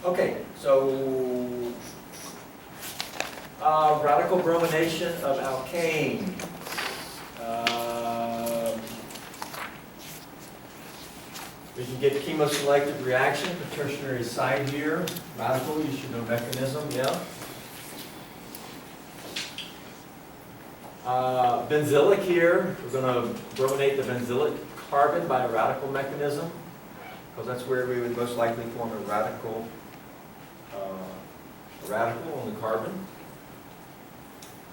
Okay, so radical bromination of alkanes. We can get chemoselective reaction, the tertiary side here. Radical, you should know mechanism, yeah. Benzylic here, we're going to brominate the benzylic carbon by a radical mechanism, because that's where we would most likely form a radical on the carbon.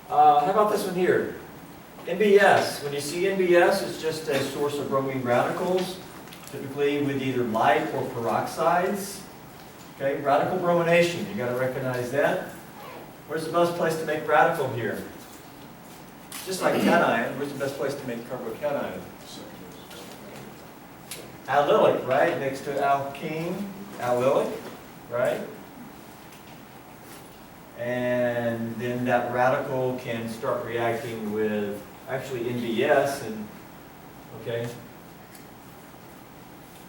How about this one here? NBS. When you see NBS, it's just a source of bromine radicals, typically with either light or peroxides. Okay, radical bromination, you got to recognize that. Where's the best place to make radical here? Just like cation, where's the best place to make carbocation? Allylic, right? Next to alkene, allylic, right? And then that radical can start reacting with actually NBS, and okay.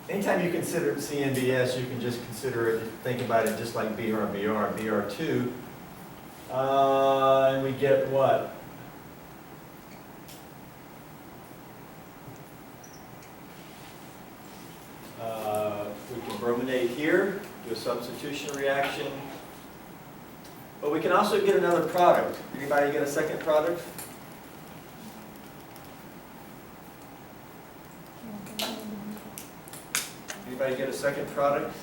Anytime you consider CNBS, you can just consider it, think about it just like Br2. And we get what? We can brominate here, do a substitution reaction. But we can also get another product. Anybody get a second product? Anybody get a second product?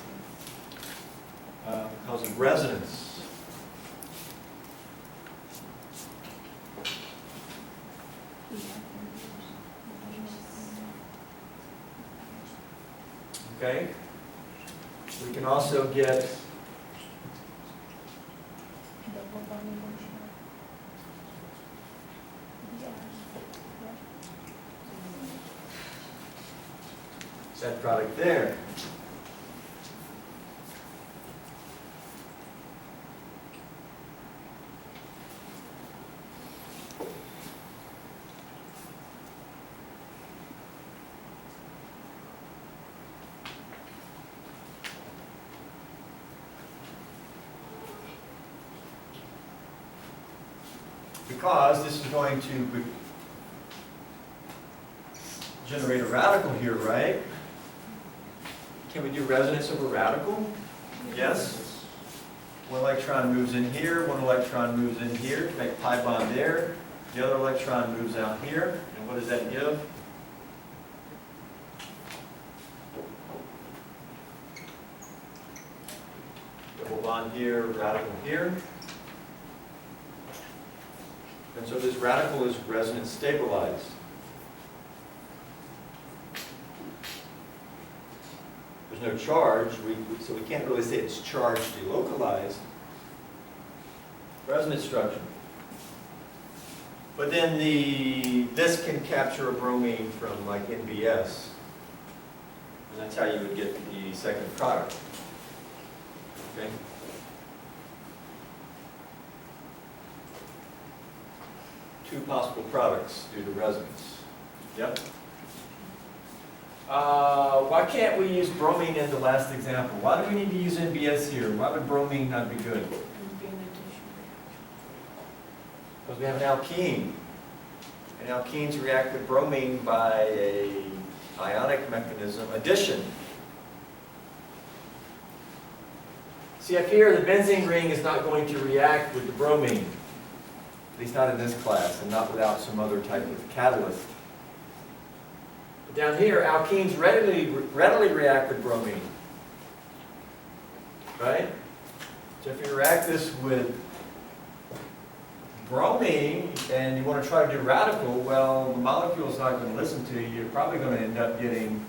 Because of resonance. Okay. We can also get that product there. Because this is going to generate a radical here, right? Can we do resonance over radical? Yes. One electron moves in here, one electron moves in here to make pi bond there. The other electron moves out here. And what does that give? Double bond here, radical here. And so this radical is resonance stabilized. There's no charge, so we can't really say it's charged delocalized. Resonance structure. But then this can capture a bromine from like NBS. And that's how you would get the second product. Okay? Two possible products due to resonance. Yep. Why can't we use bromine in the last example? Why do we need to use NBS here? Why would bromine not be good? Because we have an alkene. And alkenes react with bromine by an ionic mechanism, addition. See up here, the benzene ring is not going to react with the bromine. At least not in this class, and not without some other type of catalyst. But down here, alkenes readily react with bromine. Right? So if you react this with bromine, and you want to try to do radical, well, the molecule's not going to listen to you. You're probably going to end up getting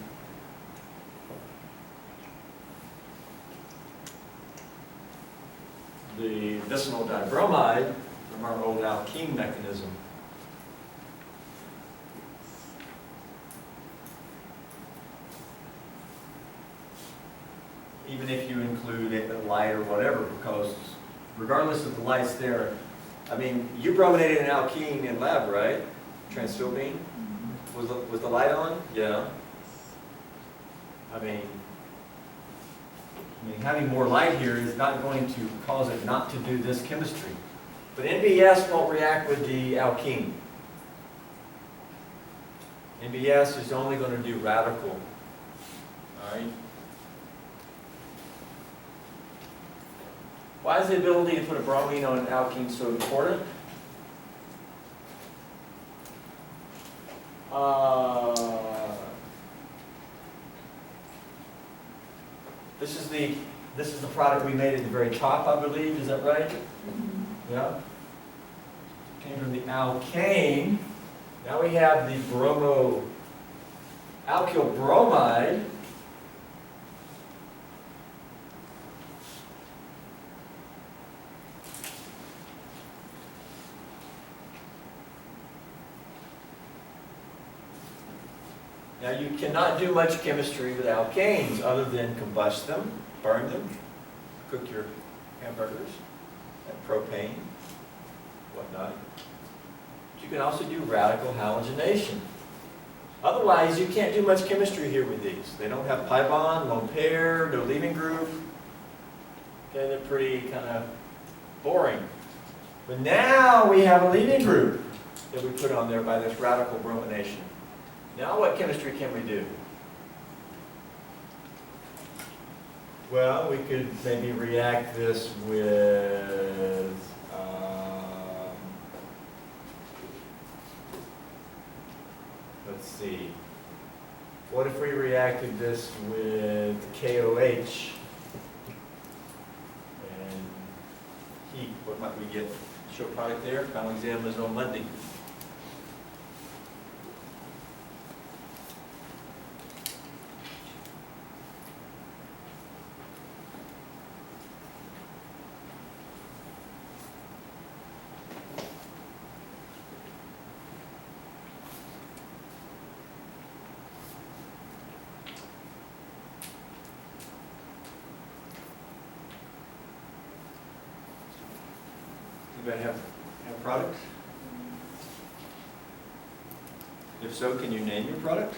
the vicinal dibromide from our old alkene mechanism. Even if you include a light or whatever, because regardless of the light's there, I mean, you brominated an alkene in lab, right? Transphobine? Was the light on? Yeah. I mean, I mean, having more light here is not going to cause it not to do this chemistry. But NBS won't react with the alkene. NBS is only going to do radical. All right. Why is the ability to put a bromine on an alkene so important? This is the product we made at the very top, I believe. Is that right? Mm-hmm. Yeah. Came from the alkane. Now we have the alkyl bromide. Now you cannot do much chemistry with alkanes other than combust them, burn them, cook your hamburgers, and propane, whatnot. But you can also do radical halogenation. Otherwise, you can't do much chemistry here with these. They don't have pi bond, lone pair, no leaving group. Okay, they're pretty kind of boring. But now we have a leaving group that we put on there by this radical bromination. Now what chemistry can we do? Well, we could maybe react this with, let's see, what if we reacted this with KOH and heat? What might we get? Show product there, final exam is on Monday. Anybody have a product? If so, can you name your product?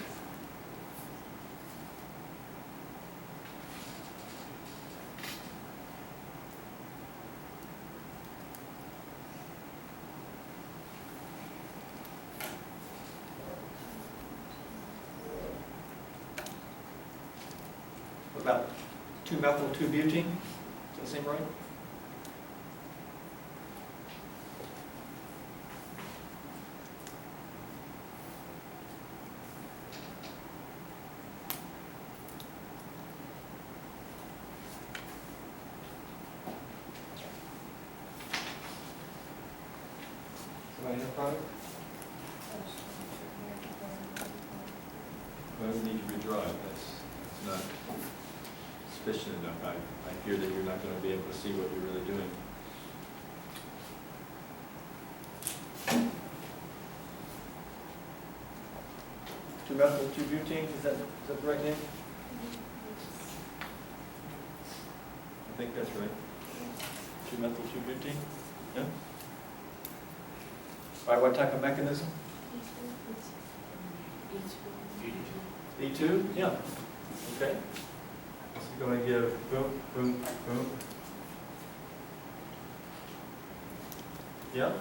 What about 2-methyl-2-butene? Does that seem right? Somebody have a product? Well, we need to redraw it. That's not sufficient enough. I fear that you're not going to be able to see what you're really doing. Two-methyl-2-butene, is that the right name? I think that's right. 2-methyl-2-butene? Yeah? By what type of mechanism? E2? Yeah. Okay. So you're going to give boom, boom, boom. Yeah?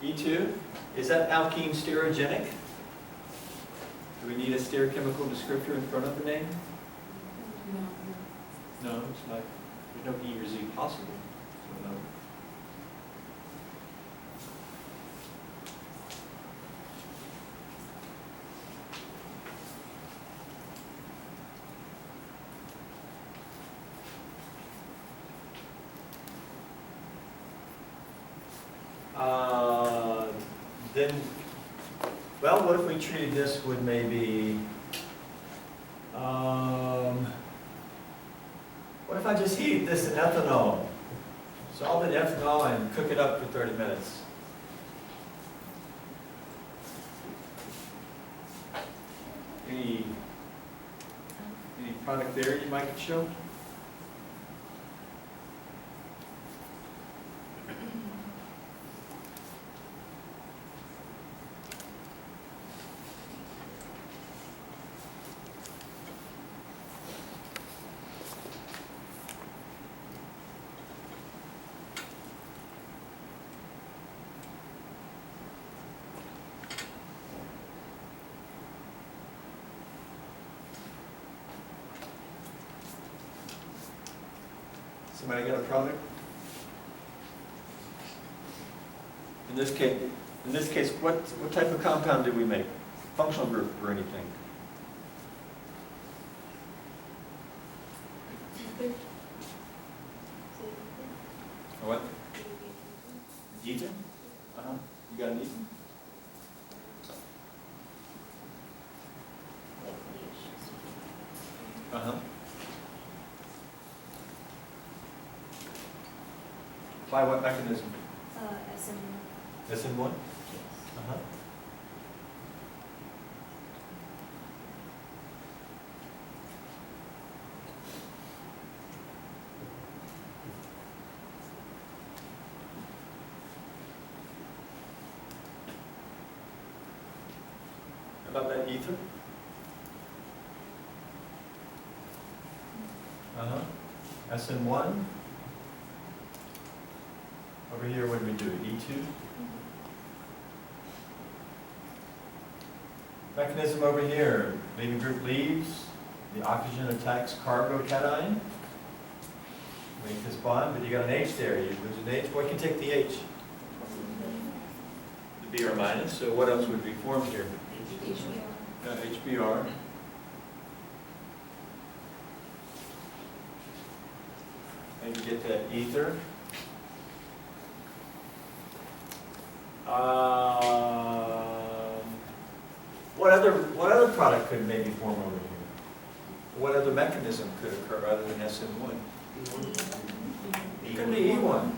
E2? Is that alkene stereogenic? Do we need a stereochemical descriptor in front of the name? No. No, it's not. There's no E or Z possible. So no. Then, well, what if we treated this with maybe, what if I just heat this in ethanol? Solve it in ethanol and cook it up for 30 minutes. Any product there you might show? Somebody got a product? In this case, what type of compound did we make? Functional group or anything? What? Ether? You got an ether? By what mechanism? SN1. SN1? Yes. How about that ether? SN1. Over here, what do we do? E2? Mechanism over here. Leaving group leaves. The oxygen attacks carbocation. Make this bond, but you got an H there. You lose an H. What can take the H? The Br minus. So what else would be formed here? HBr. Maybe get that ether. What other product could maybe form over here? What other mechanism could occur other than SN1? It could be E1.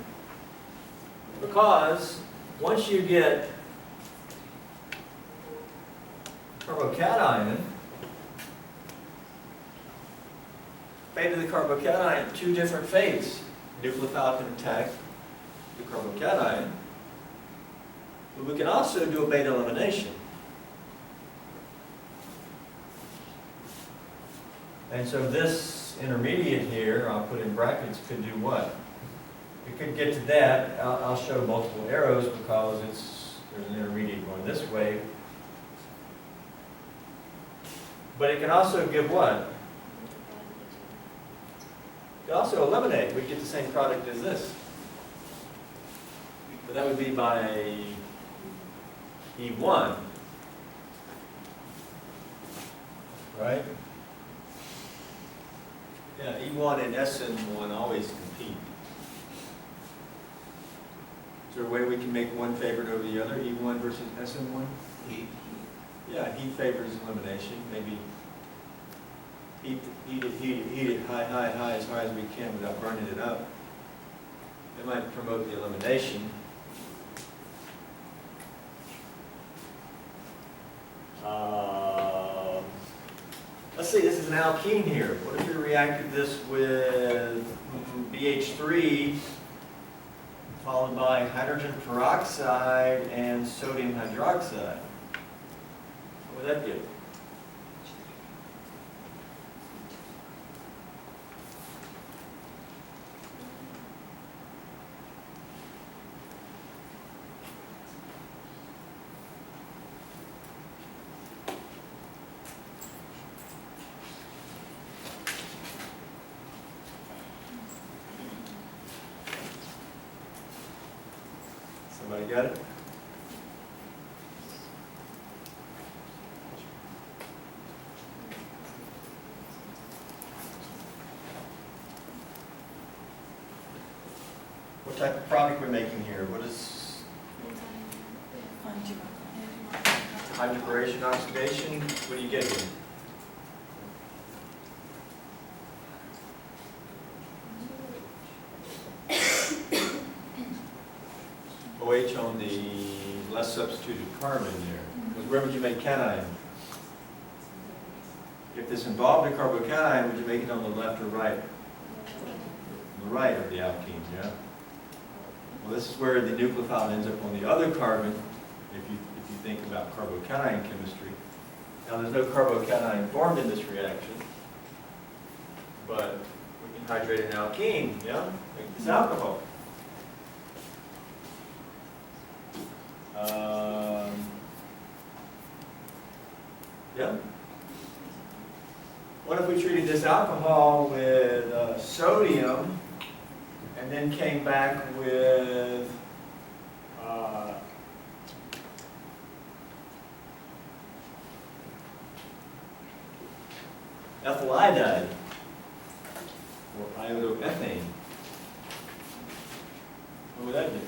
Because once you get carbocation, fate of the carbocation, two different fates. Nucleophile can attack the carbocation, but we can also do a beta elimination. And so this intermediate here, I'll put in brackets, could do what? It could get to that. I'll show multiple arrows because there's an intermediate going this way. But it can also give what? It can also eliminate. We get the same product as this. But that would be by E1. Right? Yeah, E1 and SN1 always compete. Is there a way we can make one favored over the other, E1 versus SN1? Heat. Yeah, heat favors elimination. Maybe heat it high as high as we can without burning it up. It might promote the elimination. Let's see, this is an alkene here. What if we reacted this with BH3 followed by hydrogen peroxide and sodium hydroxide? What would that give? Somebody got it? What type of product we're making here? What is hydrogenation, oxidation? What do you get here? OH on the less substituted carbon there. Because where would you make cation? If this involved a carbocation, would you make it on the left or right? On the right of the alkenes, yeah? Well, this is where the nucleophile ends up on the other carbon, if you think about carbocation chemistry. Now, there's no carbocation formed in this reaction, but we can hydrate an alkene, yeah? Make this alcohol. Yeah? What if we treated this alcohol with sodium and then came back with ethyl iodide, or iodoethane. What would that do?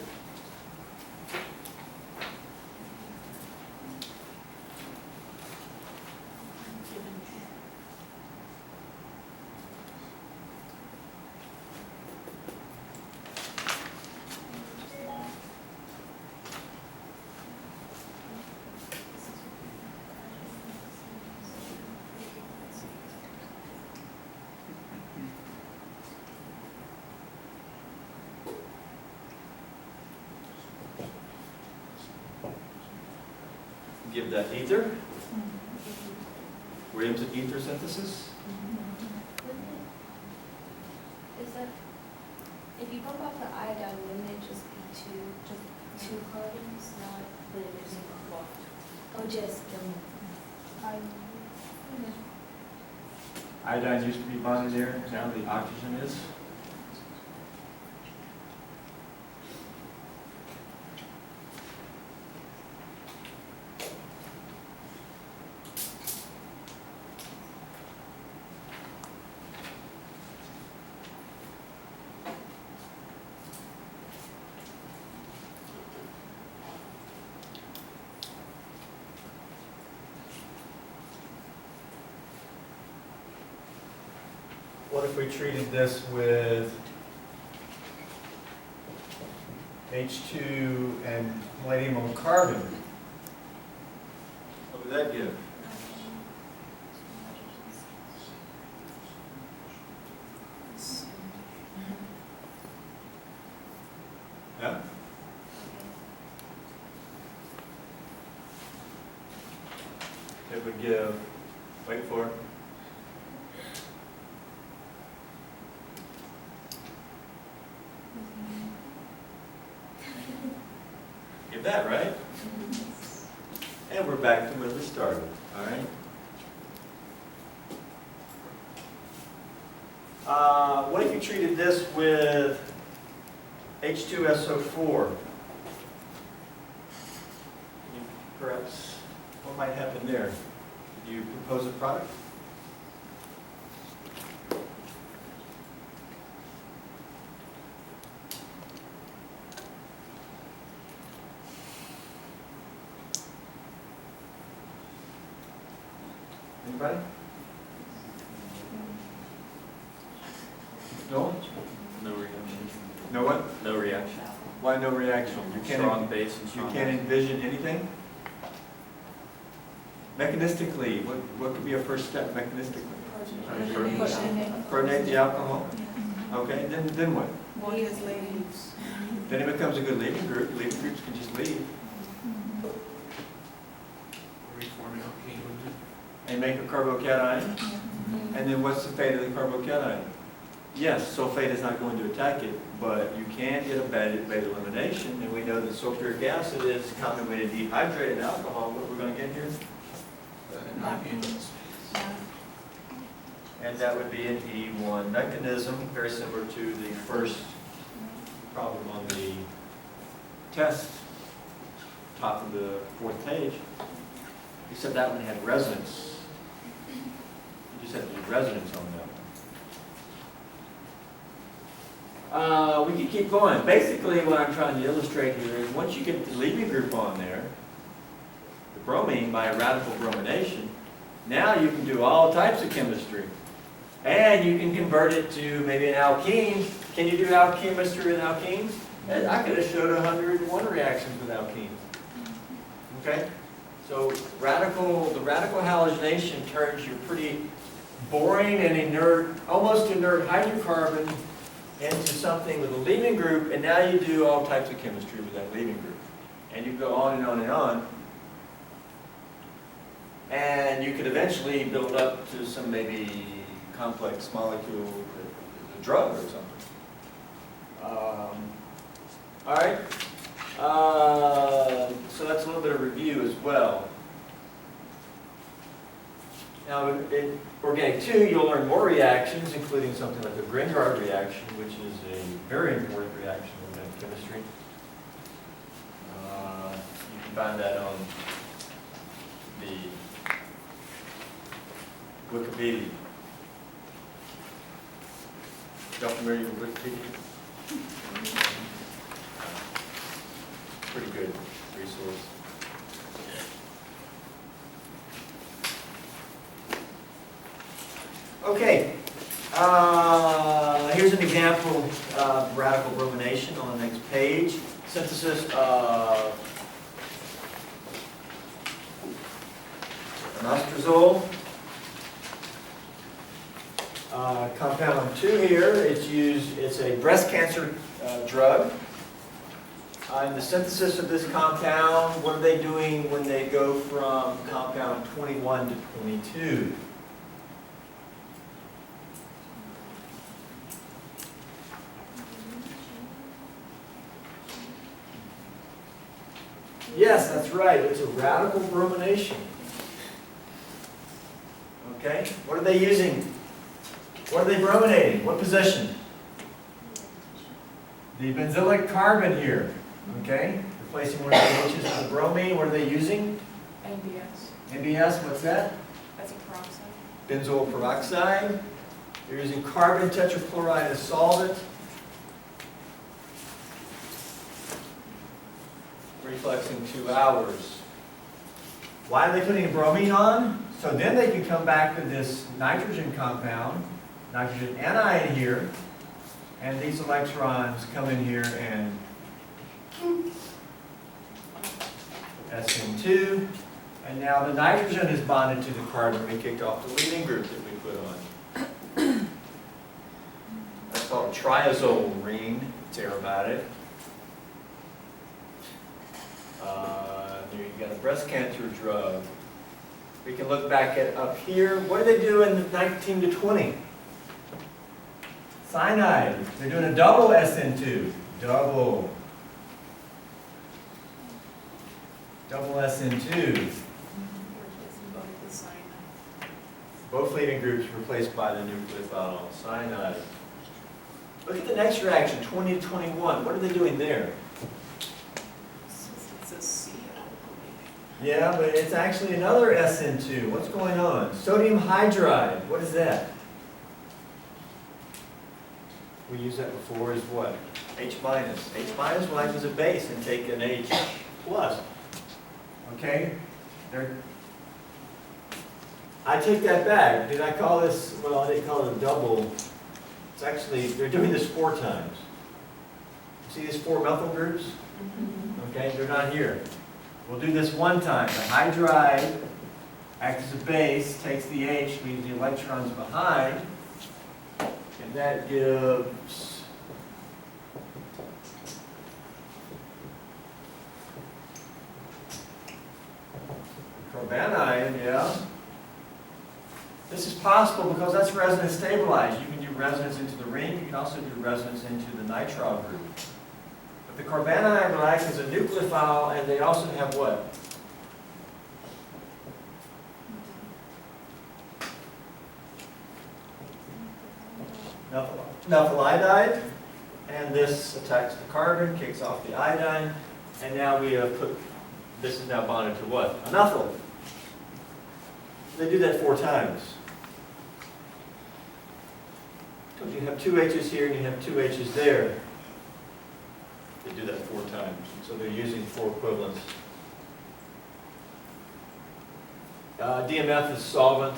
Give that ether. We're into ether synthesis. Is that, if you bump up the iodine, wouldn't it just be two carbons, not, would it just oh, just, Iodine used to be bonded there, now the oxygen is. What if we treated this with H2 and palladium on carbon? What would that give? Yeah? It would give, wait for it. Give that, right? And we're back to where we started, all right? What if you treated this with H2SO4? Perhaps, what might happen there? Did you propose a product? Anybody? No? No reaction. No what? No reaction. Why no reaction? You Strong base and You strong can't base. envision anything? Mechanistically, what could be a first step mechanistically? Coordinate the alcohol? Okay, then what? Then it becomes a good leaving group. Leaving groups can just leave Reform an alkane. and make a carbocation. And then what's the fate of the carbocation? Yes, sulfate is not going to attack it, but you can get a beta elimination, and we know that sulfuric acid is commonly with dehydrated alcohol. What we're going to get here? And that would be an E1 mechanism, very similar to the first problem on the test, top of the fourth page, except that one had resonance. You just had to do resonance on that one. We can keep going. Basically, what I'm trying to illustrate here is once you get the leaving group on there, the bromine by a radical bromination, now you can do all types of chemistry. And you can convert it to maybe an alkene. Can you do alchemistry with alkenes? And I could have showed 101 reactions with alkenes. Okay? So the radical halogenation turns your pretty boring and inert, almost inert hydrocarbon into something with a leaving group, and now you do all types of chemistry with that leaving group. And you go on and on and on. And you could eventually build up to some maybe complex molecule, a drug or something. All right. So that's a little bit of review as well. Now, in organic 2, you'll learn more reactions, including something like a Grignard reaction, which is a very important reaction in organic chemistry. You can find that on the Wikipedia. Y'all familiar with Wikipedia? Pretty good resource. Okay, here's an example of radical bromination on the next page. Synthesis of inostrozole. Compound 2 here, it's a breast cancer drug. In the synthesis of this compound, what are they doing when they go from compound 21 to 22? Yes, that's right. It's a radical bromination. Okay? What are they using? What are they brominating? What position? The benzylic carbon here. Okay? Replacing one of the H's with the bromine. What are they using? NBS. NBS, what's that? That's a peroxide. Benzoyl peroxide. They're using carbon tetrachloride as solvent. Reflexing 2 hours. Why are they putting a bromine on? So then they can come back to this nitrogen compound, nitrogen anion here, and these electrons come in here and SN2, and now the nitrogen is bonded to the carbon. We kicked off the leading group that we put on. That's called a triazole ring. It's aromatic. There you got a breast cancer drug. We can look back at up here. What do they do in 19 to 20? Cyanide. They're doing a double SN2. Double SN2. Replacing both the cyanide. Both leading groups replaced by the nucleophile cyanide. Look at the next reaction, 20 to 21. What are they doing there? It's a C alkylate. Yeah, but it's actually another SN2. What's going on? Sodium hydride. What is that? We used that before as what? H minus. H minus will act as a base and take an H plus. Okay? I take that back. Did I call this, well, I didn't call it a double. It's actually, they're doing this 4 times. See these 4 methyl groups? Okay, they're not here. We'll do this 1 time. The hydride acts as a base, takes the H, leaves the electrons behind, and that gives carbanion, yeah. This is possible because that's resonance stabilized. You can do resonance into the ring, you can also do resonance into the nitrile group. But the carbanion will act as a nucleophile, and they also have what? Methyl iodide, and this attacks the carbon, kicks off the iodine, and now we have put, this is now bonded to what? A methyl. They do that 4 times. Because you have 2 H's here and you have 2 H's there. They do that 4 times, so they're using 4 equivalents. DMF is solvent.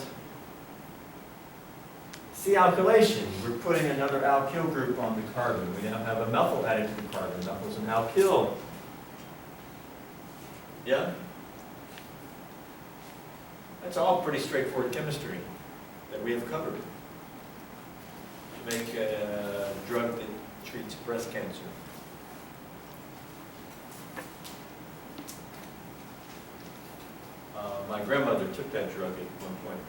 See, alkylation. We're putting another alkyl group on the carbon. We now have a methyl added to the carbon. Methyl's an alkyl. Yeah? That's all pretty straightforward chemistry that we have covered to make a drug that treats breast cancer. My grandmother took that drug at one point.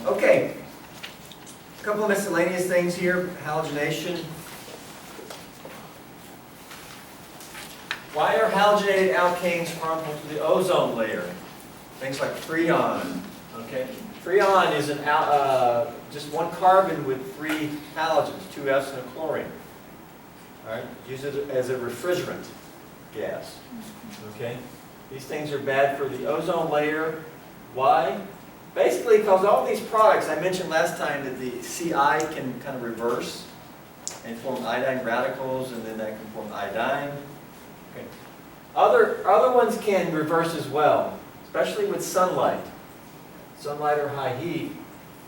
Okay, a couple of miscellaneous things here. Halogenation. Why are halogenated alkanes harmful to the ozone layer? Things like freon. Okay, freon is just one carbon with 3 halogens, 2 F's and a chlorine. All right, use it as a refrigerant gas. Okay, these things are bad for the ozone layer. Why? Basically, because all these products, I mentioned last time that the CI can kind of reverse and form iodine radicals, and then that can form iodine. Okay. Other ones can reverse as well, especially with sunlight. Sunlight or high heat.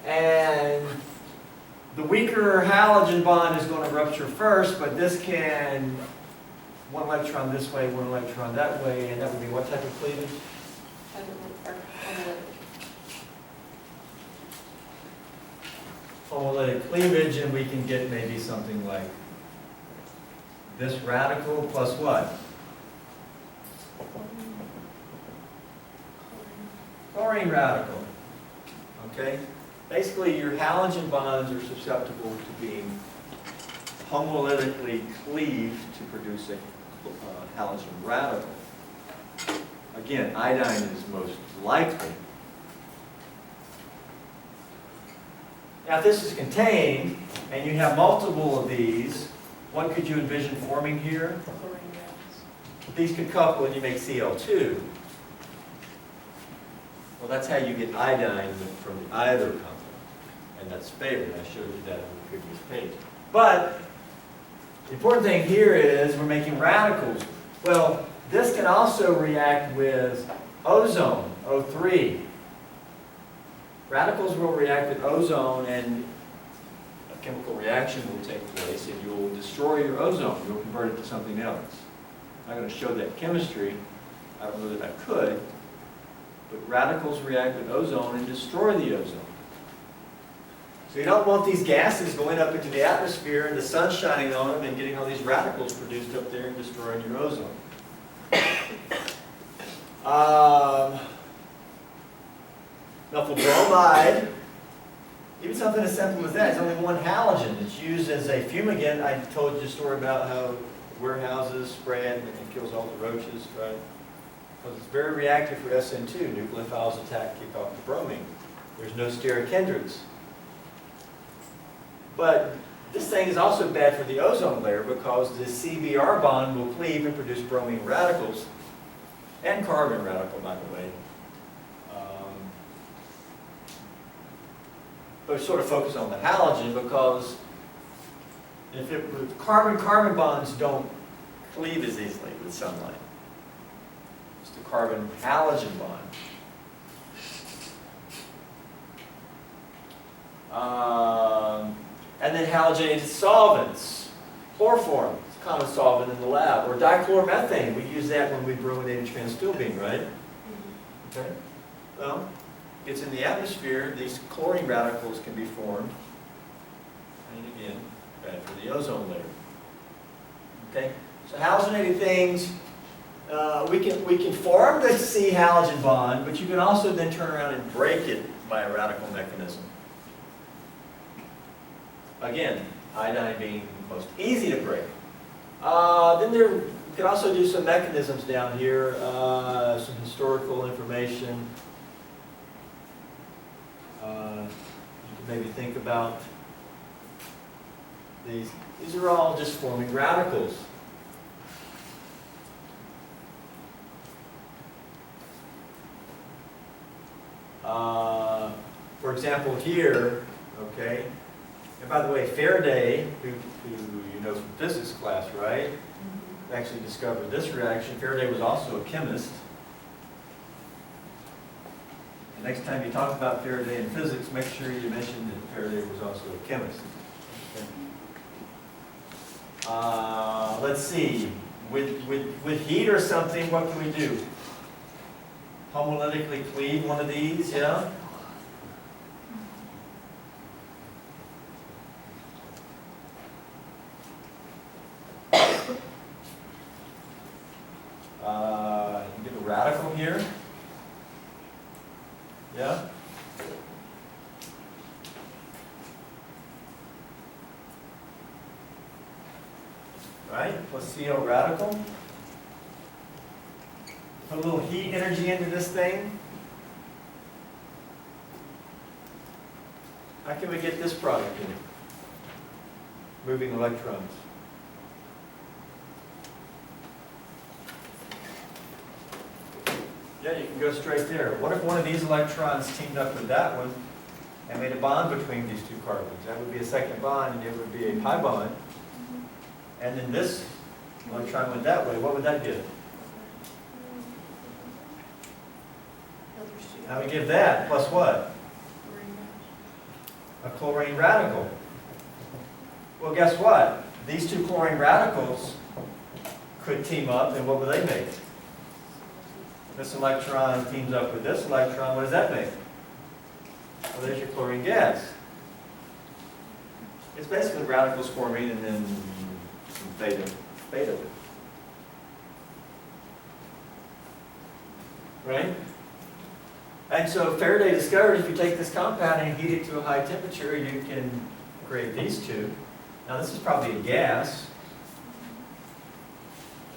And the weaker halogen bond is going to rupture first, but this can, one electron this way, one electron that way, and that would be what type of cleavage? Homolytic cleavage, and we can get maybe something like this radical plus what? Chlorine radical. Okay? Basically, your halogen bonds are susceptible to being homolytically cleaved to produce a halogen radical. Again, iodine is most likely. Now, if this is contained, and you have multiple of these, what could you envision forming here? Chlorine gas. These could couple and you make Cl2. Well, that's how you get iodine from the either company. And that's favored. I showed you that on the previous page. But the important thing here is we're making radicals. Well, this can also react with ozone, O3. Radicals will react with ozone, and a chemical reaction will take place, and you'll destroy your ozone. You'll convert it to something else. I'm not going to show that chemistry. I don't know that I could. But radicals react with ozone and destroy the ozone. So you don't want these gases going up into the atmosphere and the sun shining on them and getting all these radicals produced up there and destroying your ozone. Methyl bromide, even something as simple as that, it's only one halogen. It's used as a fumigant. I told you a story about how warehouses spray it and it kills all the roaches, right? Because it's very reactive for SN2. Nucleophiles attack, kick off the bromine. There's no steric hindrance. But this thing is also bad for the ozone layer because the CBr bond will cleave and produce bromine radicals and carbon radical, by the way. But sort of focus on the halogen because if carbon-carbon bonds don't cleave as easily with sunlight. It's the carbon-halogen bond. And then halogenated solvents. Chloroform, it's a common solvent in the lab. Or dichloromethane, we use that when we brominated transtubine, right? Okay. Well, it's in the atmosphere, these chlorine radicals can be formed. And again, bad for the ozone layer. Okay? So halogenated things, we can form the C-halogen bond, but you can also then turn around and break it by a radical mechanism. Again, iodine being the most easy to break. Then we can also do some mechanisms down here, some historical information. You can maybe think about these. These are all just forming radicals. For example, here, okay. And by the way, Faraday, who you know from physics class, right? Actually discovered this reaction. Faraday was also a chemist. And next time you talk about Faraday in physics, make sure you mention that Faraday was also a chemist. Okay. Let's see. With heat or something, what can we do? Homolytically cleave one of these, yeah? You get a radical here. Yeah? Right? Plus CO radical. put a little heat energy into this thing. How can we get this product in? Moving electrons. Yeah, you can go straight there. What if one of these electrons teamed up with that one and made a bond between these two carbons? That would be a second bond, and it would be a pi bond. And then this electron went that way. What would that give? Now we give that plus what? A chlorine radical. Well, guess what? These two chlorine radicals could team up, and what would they make? This electron teams up with this electron. What does that make? Well, there's your chlorine gas. It's basically radicals forming and then some beta. Right? And so Faraday discovered if you take this compound and heat it to a high temperature, you can create these two. Now this is probably a gas.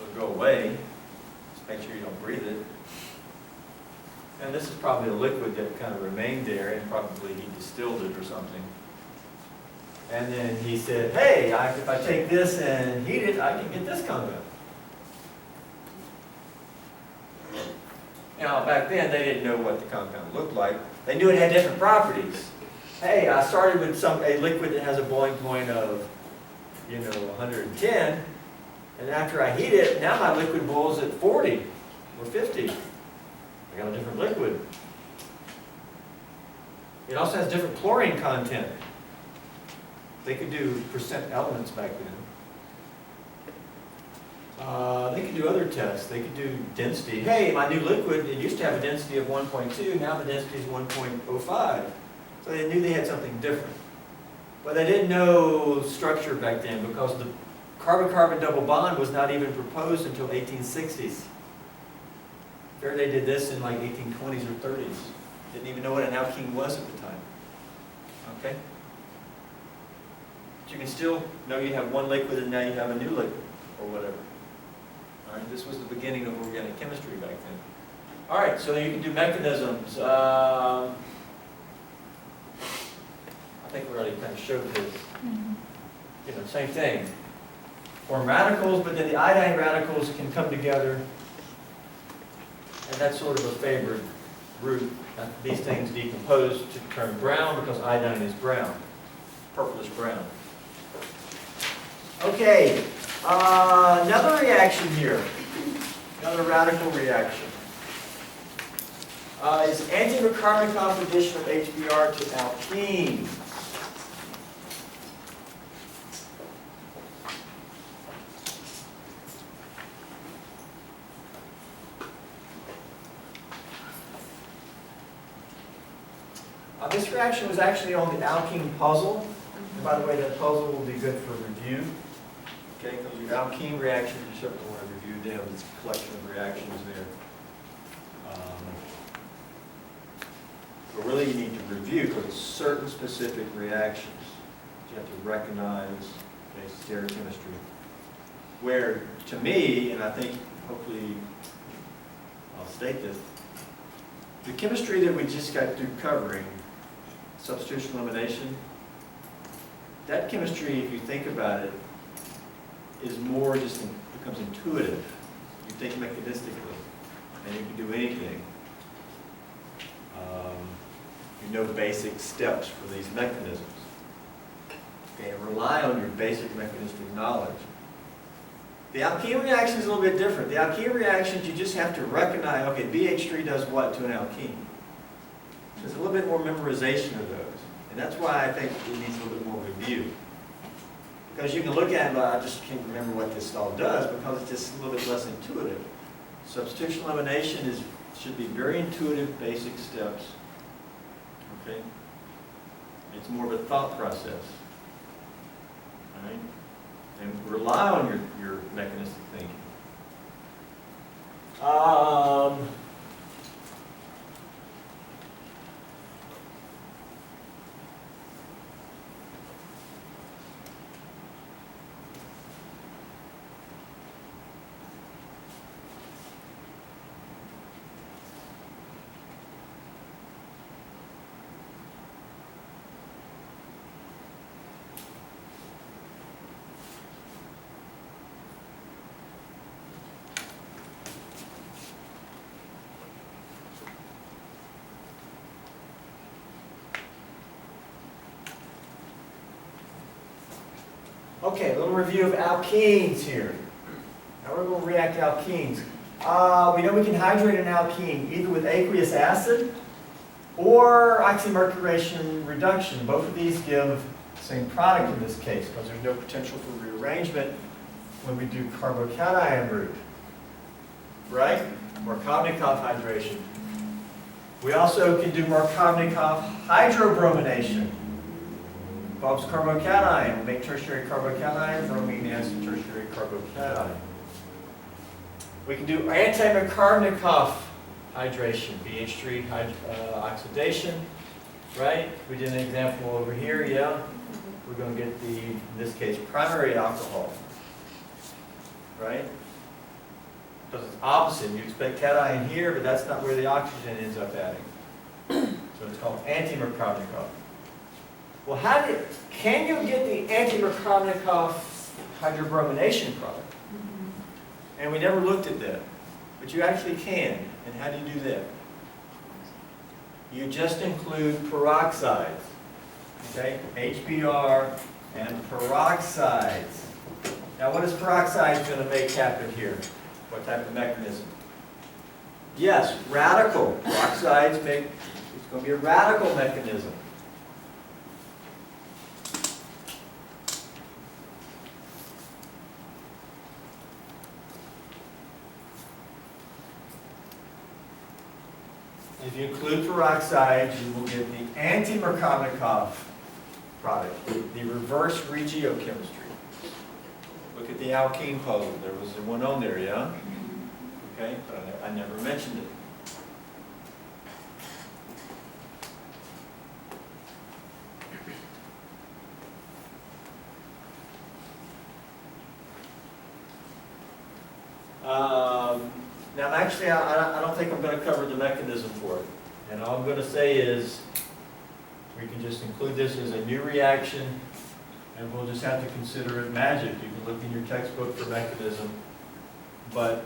It'll go away. Just make sure you don't breathe it. And this is probably a liquid that kind of remained there, and probably he distilled it or something. And then he said, hey, if I take this and heat it, I can get this compound. Now, back then, they didn't know what the compound looked like. They knew it had different properties. Hey, I started with a liquid that has a boiling point of, 110, and after I heat it, now my liquid boils at 40 or 50. I got a different liquid. It also has different chlorine content. They could do percent elements back then. They could do other tests. They could do density. Hey, my new liquid, it used to have a density of 1.2, now the density is 1.05. So they knew they had something different. But they didn't know structure back then because the carbon-carbon double bond was not even proposed until 1860s. Faraday did this in like 1820s or 30s. Didn't even know what an alkene was at the time. Okay? But you can still know you have one liquid and now you have a new liquid, or whatever. All right, this was the beginning of organic chemistry back then. All right, so you can do mechanisms. I think we already kind of showed this. Same thing. Form radicals, but then the iodine radicals can come together. And that's sort of a favored route. These things decompose to turn brown because iodine is brown, purplish brown. Okay, another reaction here, another radical reaction. Is anti-Markovnikov addition of HBr to alkene. This reaction was actually on the alkene puzzle. And by the way, that puzzle will be good for review. Okay, because your alkene reactions, you certainly want to review them. It's a collection of reactions there. But really you need to review because it's certain specific reactions. You have to recognize, stereochemistry. Where, to me, and I think hopefully I'll state this, the chemistry that we just got through covering, substitution elimination, that chemistry, if you think about it, is more just, becomes intuitive. You think mechanistically, and you can do anything. You know basic steps for these mechanisms. Okay, and rely on your basic mechanistic knowledge. The alkene reaction is a little bit different. The alkene reactions, you just have to recognize, okay, BH3 does what to an alkene? There's a little bit more memorization of those. And that's why I think it needs a little bit more review. Because you can look at it, but I just can't remember what this all does because it's just a little bit less intuitive. Substitution elimination should be very intuitive, basic steps. Okay? It's more of a thought process. All right? And rely on your mechanistic thinking. Okay, a little review of alkenes here. Now we're going to react to alkenes. We know we can hydrate an alkene either with aqueous acid or oxymercuration reduction. Both of these give the same product in this case because there's no potential for rearrangement when we do carbocation route, right? Markovnikov hydration. We also can do Markovnikov hydrobromination. Involves carbocation. We make tertiary carbocation, bromine as a tertiary carbocation. We can do anti-Markovnikov hydration, BH3 oxidation, right? We did an example over here, yeah. We're going to get the, in this case, primary alcohol, right? Because it's opposite. You expect cation here, but that's not where the oxygen ends up adding. So it's called anti-Markovnikov. Well, can you get the anti-Markovnikov hydrobromination product? And we never looked at that. But you actually can. And how do you do that? You just include peroxides. Okay? HBr and peroxides. Now what is peroxide going to make happen here? What type of mechanism? Yes, radical. Peroxides make, it's going to be a radical mechanism. If you include peroxides, you will get the anti-Markovnikov product, the reverse regiochemistry. Look at the alkene puzzle. There was one on there, yeah? Okay, but I never mentioned it. Now, actually, I don't think I'm going to cover the mechanism for it. And all I'm going to say is we can just include this as a new reaction, and we'll just have to consider it magic. You can look in your textbook for mechanism. But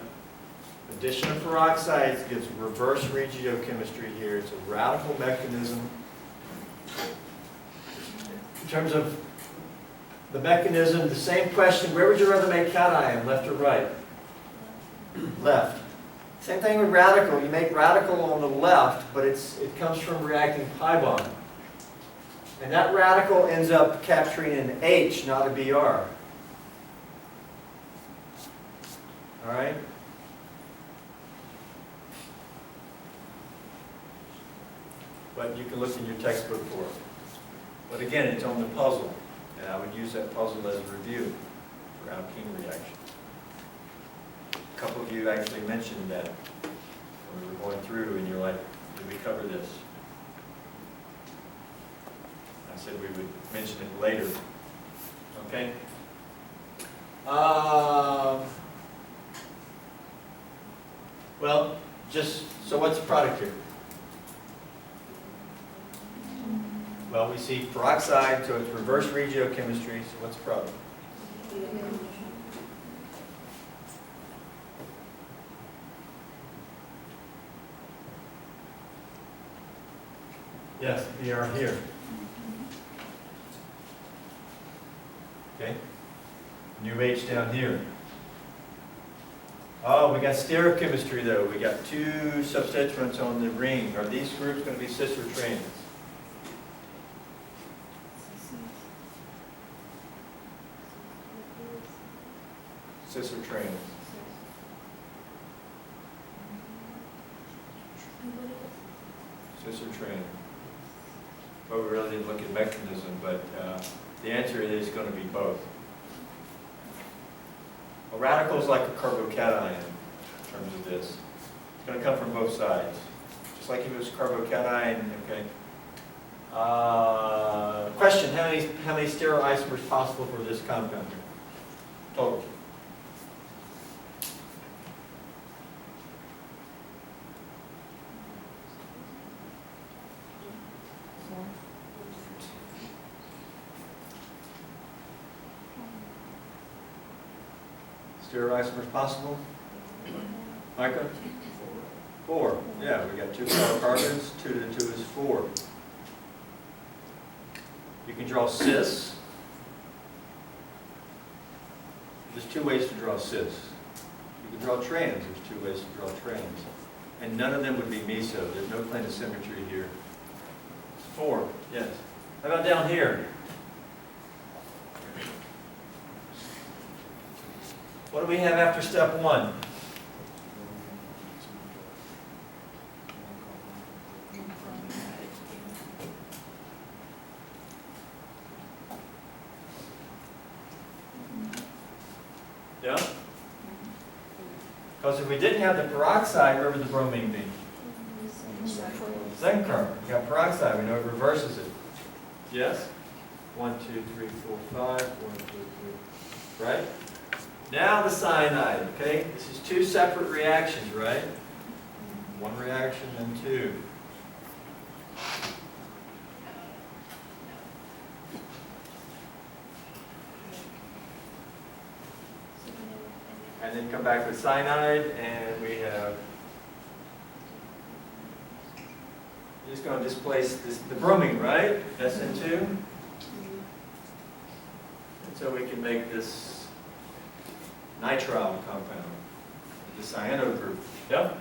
addition of peroxides gives reverse regiochemistry here. It's a radical mechanism. In terms of the mechanism, the same question, where would you rather make cation, left or right? Left. Same thing with radical. You make radical on the left, but it comes from reacting pi bond. And that radical ends up capturing an H, not a Br. All right? But you can look in your textbook for it. But again, it's on the puzzle. And I would use that puzzle as a review for alkene reactions. A couple of you actually mentioned that when we were going through, and you're like, did we cover this? I said we would mention it later. Okay? Well, just, so what's the product here? Well, we see peroxide, so it's reverse regiochemistry, so what's the product? Yes, we are here. Okay. New H down here. Oh, we got stereochemistry though. We got two substituents on the ring. Are these groups going to be cis or trans? Cis or trans? Cis or trans? Well, we really didn't look at mechanism, but the answer is going to be both. A radical is like a carbocation in terms of this. It's going to come from both sides. Just like if it was carbocation, okay. Question, how many stereoisomers possible for this compound here? Total. Stereoisomers possible? Micah? 4. Yeah, we got 2 carbons. 2 to 2 is 4. You can draw cis. There's two ways to draw cis. You can draw trans, there's two ways to draw trans. And none of them would be meso. There's no plane of symmetry here. It's 4, yes. How about down here? What do we have after step 1? Yeah? Because if we didn't have the peroxide, where would the bromine be? Second carbon. We got peroxide, we know it reverses it. Yes? 1, 2, 3, 4, 5, 1, 2, 3. Right? Now the cyanide, okay? This is two separate reactions, right? One reaction and two. And then come back with cyanide, and we have, you're just going to displace the bromine, right? SN2. And so we can make this nitrile compound, the cyano group. Yep.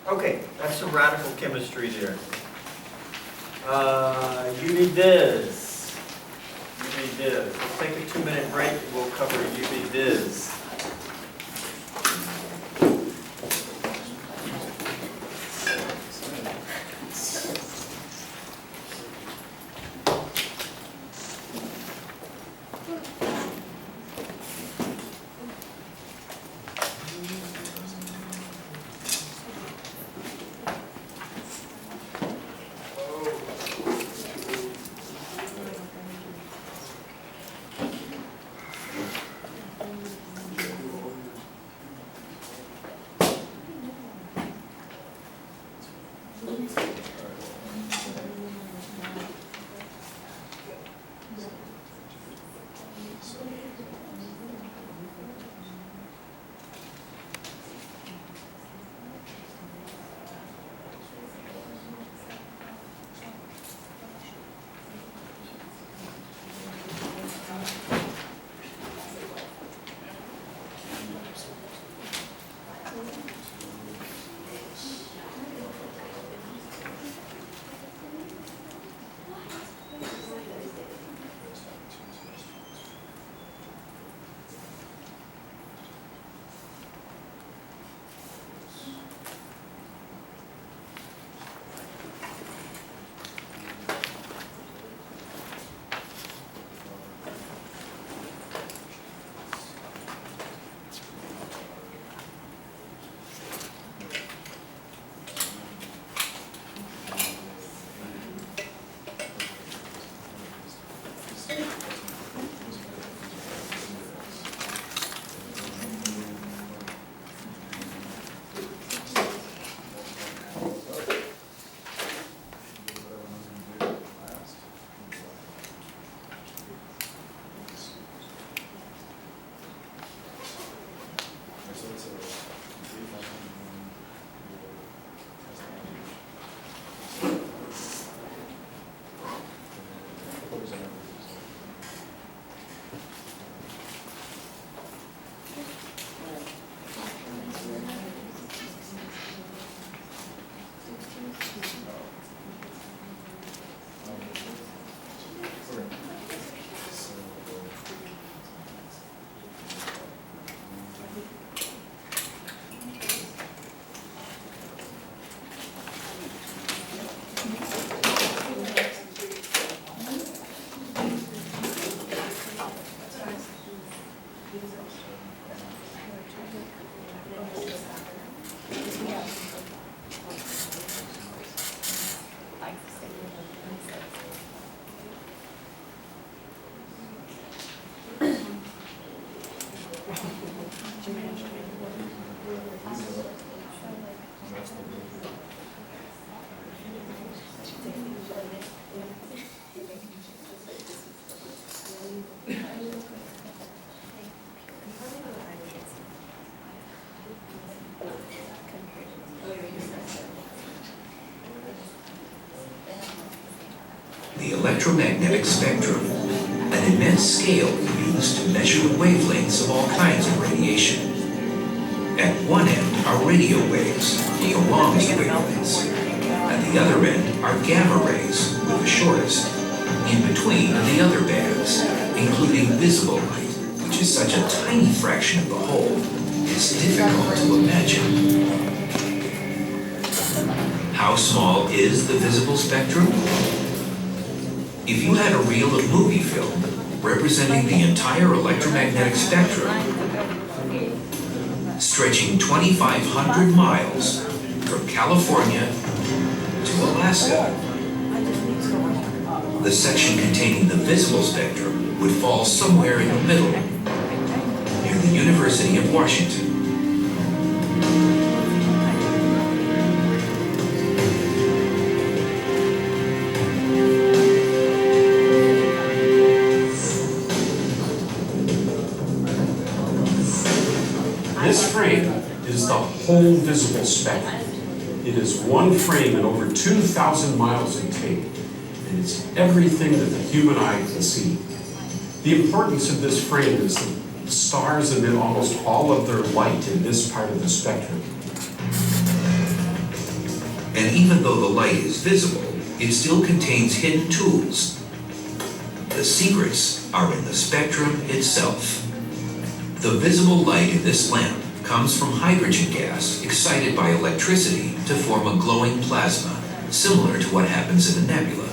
Okay, that's some radical chemistry there. UV Diz. UV Diz. Let's take a 2-minute break and we'll cover UV Diz. electromagnetic spectrum, an immense scale used to measure the wavelengths of all kinds of radiation. At one end are radio waves, with the longest wavelengths. At the other end are gamma rays, with the shortest. In between are the other bands, including visible light, which is such a tiny fraction of the whole, it's difficult to imagine. How small is the visible spectrum? If you had a reel of movie film representing the entire electromagnetic spectrum, stretching 2,500 miles from California to Alaska, the section containing the visible spectrum would fall somewhere in the middle, near the University of Washington. This frame is the whole visible spectrum. It is one frame and over 2,000 miles of tape, and it's everything that the human eye can see. The importance of this frame is that the stars emit almost all of their light in this part of the spectrum. And even though the light is visible, it still contains hidden tools. The secrets are in the spectrum itself. The visible light in this lamp comes from hydrogen gas excited by electricity to form a glowing plasma, similar to what happens in a nebula.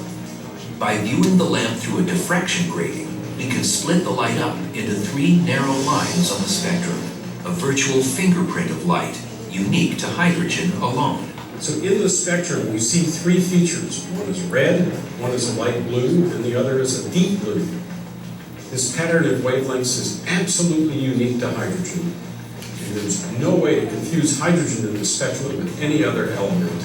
By viewing the lamp through a diffraction grating, we can split the light up into 3 narrow lines on the spectrum, a virtual fingerprint of light, unique to hydrogen alone. So in the spectrum, we see 3 features. One is red, one is a light blue, and the other is a deep blue. This pattern of wavelengths is absolutely unique to hydrogen, and there's no way to confuse hydrogen in the spectrum with any other element.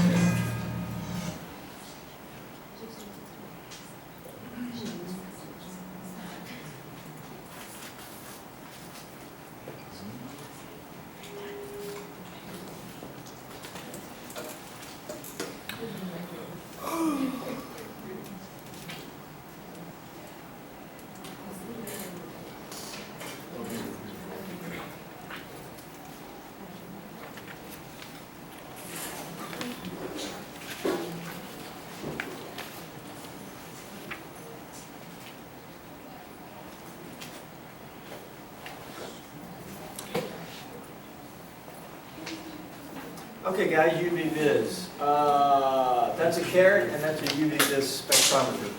Okay guys, UV vis. That's a carat and that's a UV vis spectrometer.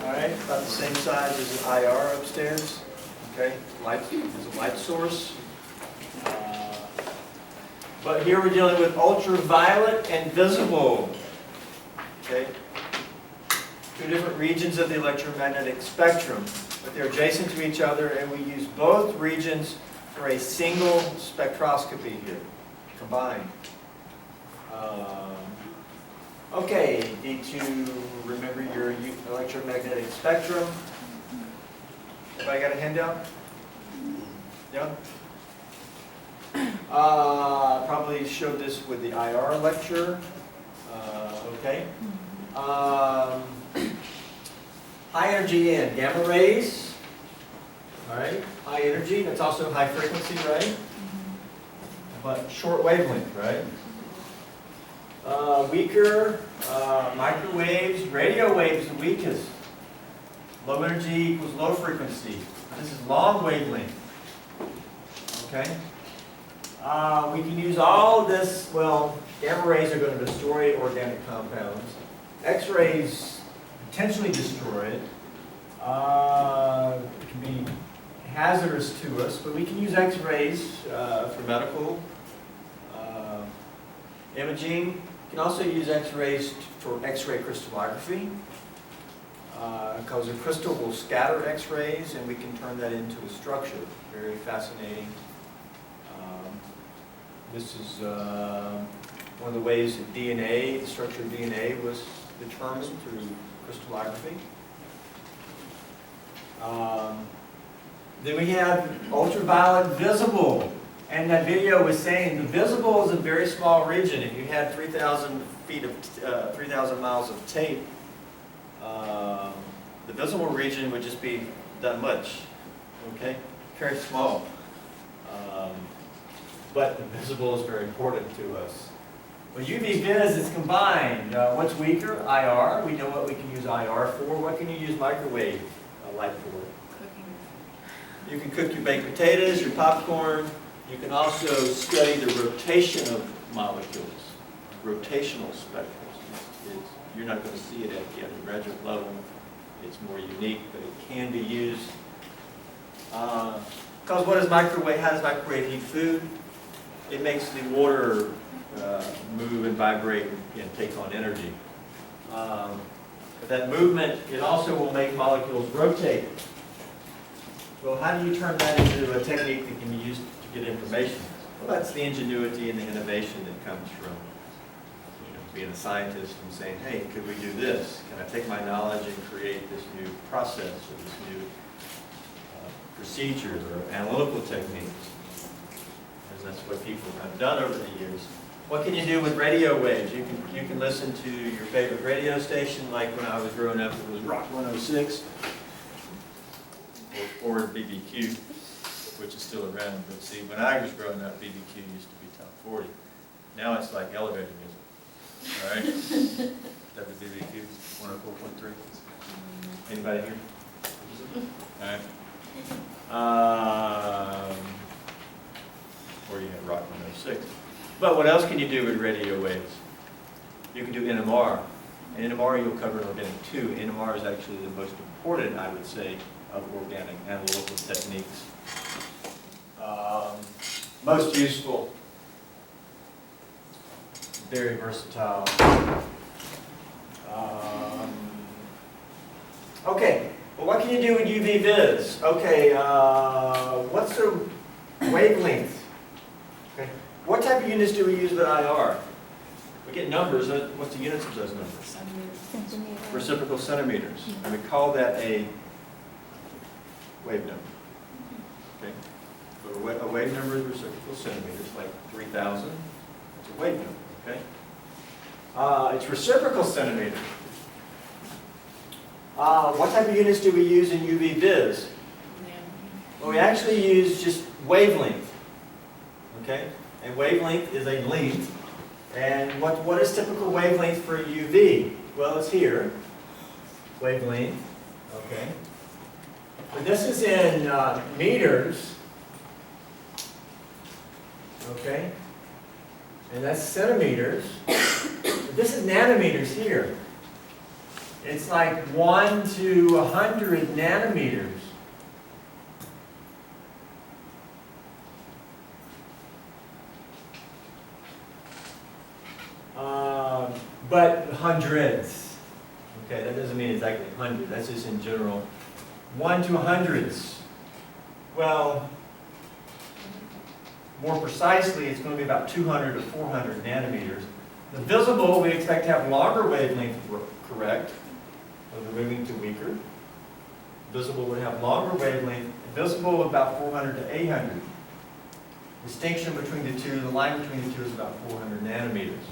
Alright, about the same size as an IR upstairs. Okay, there's a light source. But here we're dealing with ultraviolet and visible. Okay, 2 different regions of the electromagnetic spectrum, but they're adjacent to each other, and we use both regions for a single spectroscopy here, combined. Okay, need to remember your electromagnetic spectrum. Everybody got a handout? Yeah? Probably showed this with the IR lecture. Okay. High energy and gamma rays. All right. High energy. That's also high frequency, right? But short wavelength, right? Weaker microwaves. Radio waves the weakest. Low energy equals low frequency. This is long wavelength. Okay. We can use all of this. Well, gamma rays are going to destroy organic compounds. X-rays potentially destroy it. It can be hazardous to us, but we can use X-rays for medical imaging. You can also use X-rays for X-ray crystallography, because a crystal will scatter X-rays, and we can turn that into a structure. Very fascinating. This is one of the ways that DNA, the structure of DNA, was determined through crystallography. Then we have ultraviolet visible. And that video was saying the visible is a very small region. If you had 3,000 feet of 3,000 miles of tape, The visible region would just be that much, okay? Very small. But the visible is very important to us. Well, UV vis is combined. What's weaker? IR. We know what we can use IR for. What can you use microwave light for? Cooking. You can cook your baked potatoes, your popcorn. You can also study the rotation of molecules. Rotational spectrum. You're not going to see it at the undergraduate level. It's more unique, but it can be used. Because what is microwave? How does microwave heat food? It makes the water move and vibrate and take on energy. But that movement, it also will make molecules rotate. Well, how do you turn that into a technique that can be used to get information? Well, that's the ingenuity and the innovation that comes from being a scientist and saying, hey, could we do this? Can I take my knowledge and create this new process or this new procedure or analytical techniques? Because that's what people have done over the years. What can you do with radio waves? You can listen to your favorite radio station, like when I was growing up, it was Rock 106 or BBQ, which is still around. But see, when I was growing up, BBQ used to be top 40. Now it's like elevator music. All right? WBBQ 104.3. Anybody here? All right. Or you have Rock 106. But what else can you do with radio waves? You can do NMR. And NMR you'll cover in organic too. NMR is actually the most important, I would say, of organic analytical techniques. Most useful. Very versatile. Okay, well, what can you do with UV vis? Okay, what's the wavelength? Okay, what type of units do we use with IR? We get numbers. What's the units of those numbers? Centimeter. Reciprocal centimeters. And we call that a wave number. Okay, so a wave number is reciprocal centimeters, like 3,000. It's a wave number. Okay. It's reciprocal centimeter. What type of units do we use in UV vis? Well, we actually use just wavelength. Okay? And wavelength is a length. And what is typical wavelength for UV? Well, it's here. Wavelength. Okay. But this is in meters. Okay. And that's centimeters. This is nanometers here. It's like 1 to 100 nanometers. But hundreds. Okay, that doesn't mean exactly 100. That's just in general. 1 to hundreds. Well, more precisely, it's going to be about 200 to 400 nanometers. The visible, we expect to have longer wavelength, correct? So they're moving to weaker. Visible would have longer wavelength. Visible about 400 to 800. Distinction between the two, the line between the two is about 400 nanometers.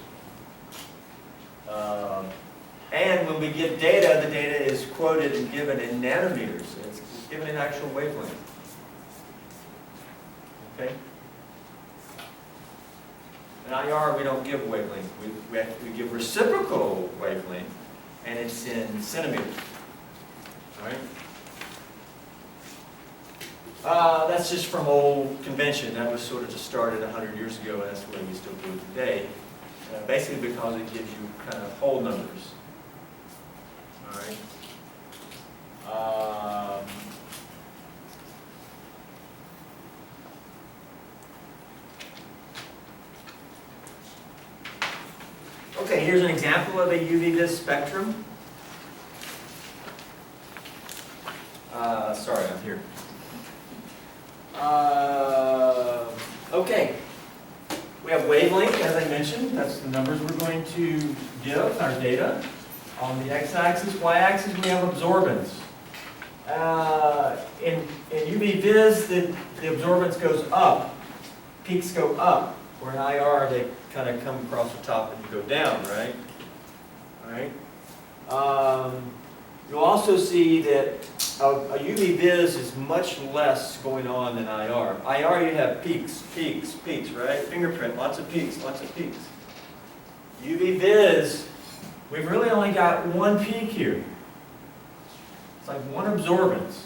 And when we get data, the data is quoted and given in nanometers. It's given in actual wavelength. Okay? In IR, we don't give wavelength. We give reciprocal wavelength, and it's in centimeters. All right? That's just from old convention. That was sort of just started 100 years ago, and that's the way we still do it today. Basically because it gives you kind of whole numbers. All right? Okay, here's an example of a UV vis spectrum. Sorry, I'm here. Okay. We have wavelength, as I mentioned. That's the numbers we're going to give our data. On the x-axis, y-axis, we have absorbance. In UV vis, the absorbance goes up. Peaks go up. Where in IR, they kind of come across the top and go down, right? All right. You'll also see that a UV vis is much less going on than IR. IR, you have peaks, peaks, peaks, right? Fingerprint, lots of peaks, lots of peaks. UV vis, we've really only got one peak here. It's like one absorbance.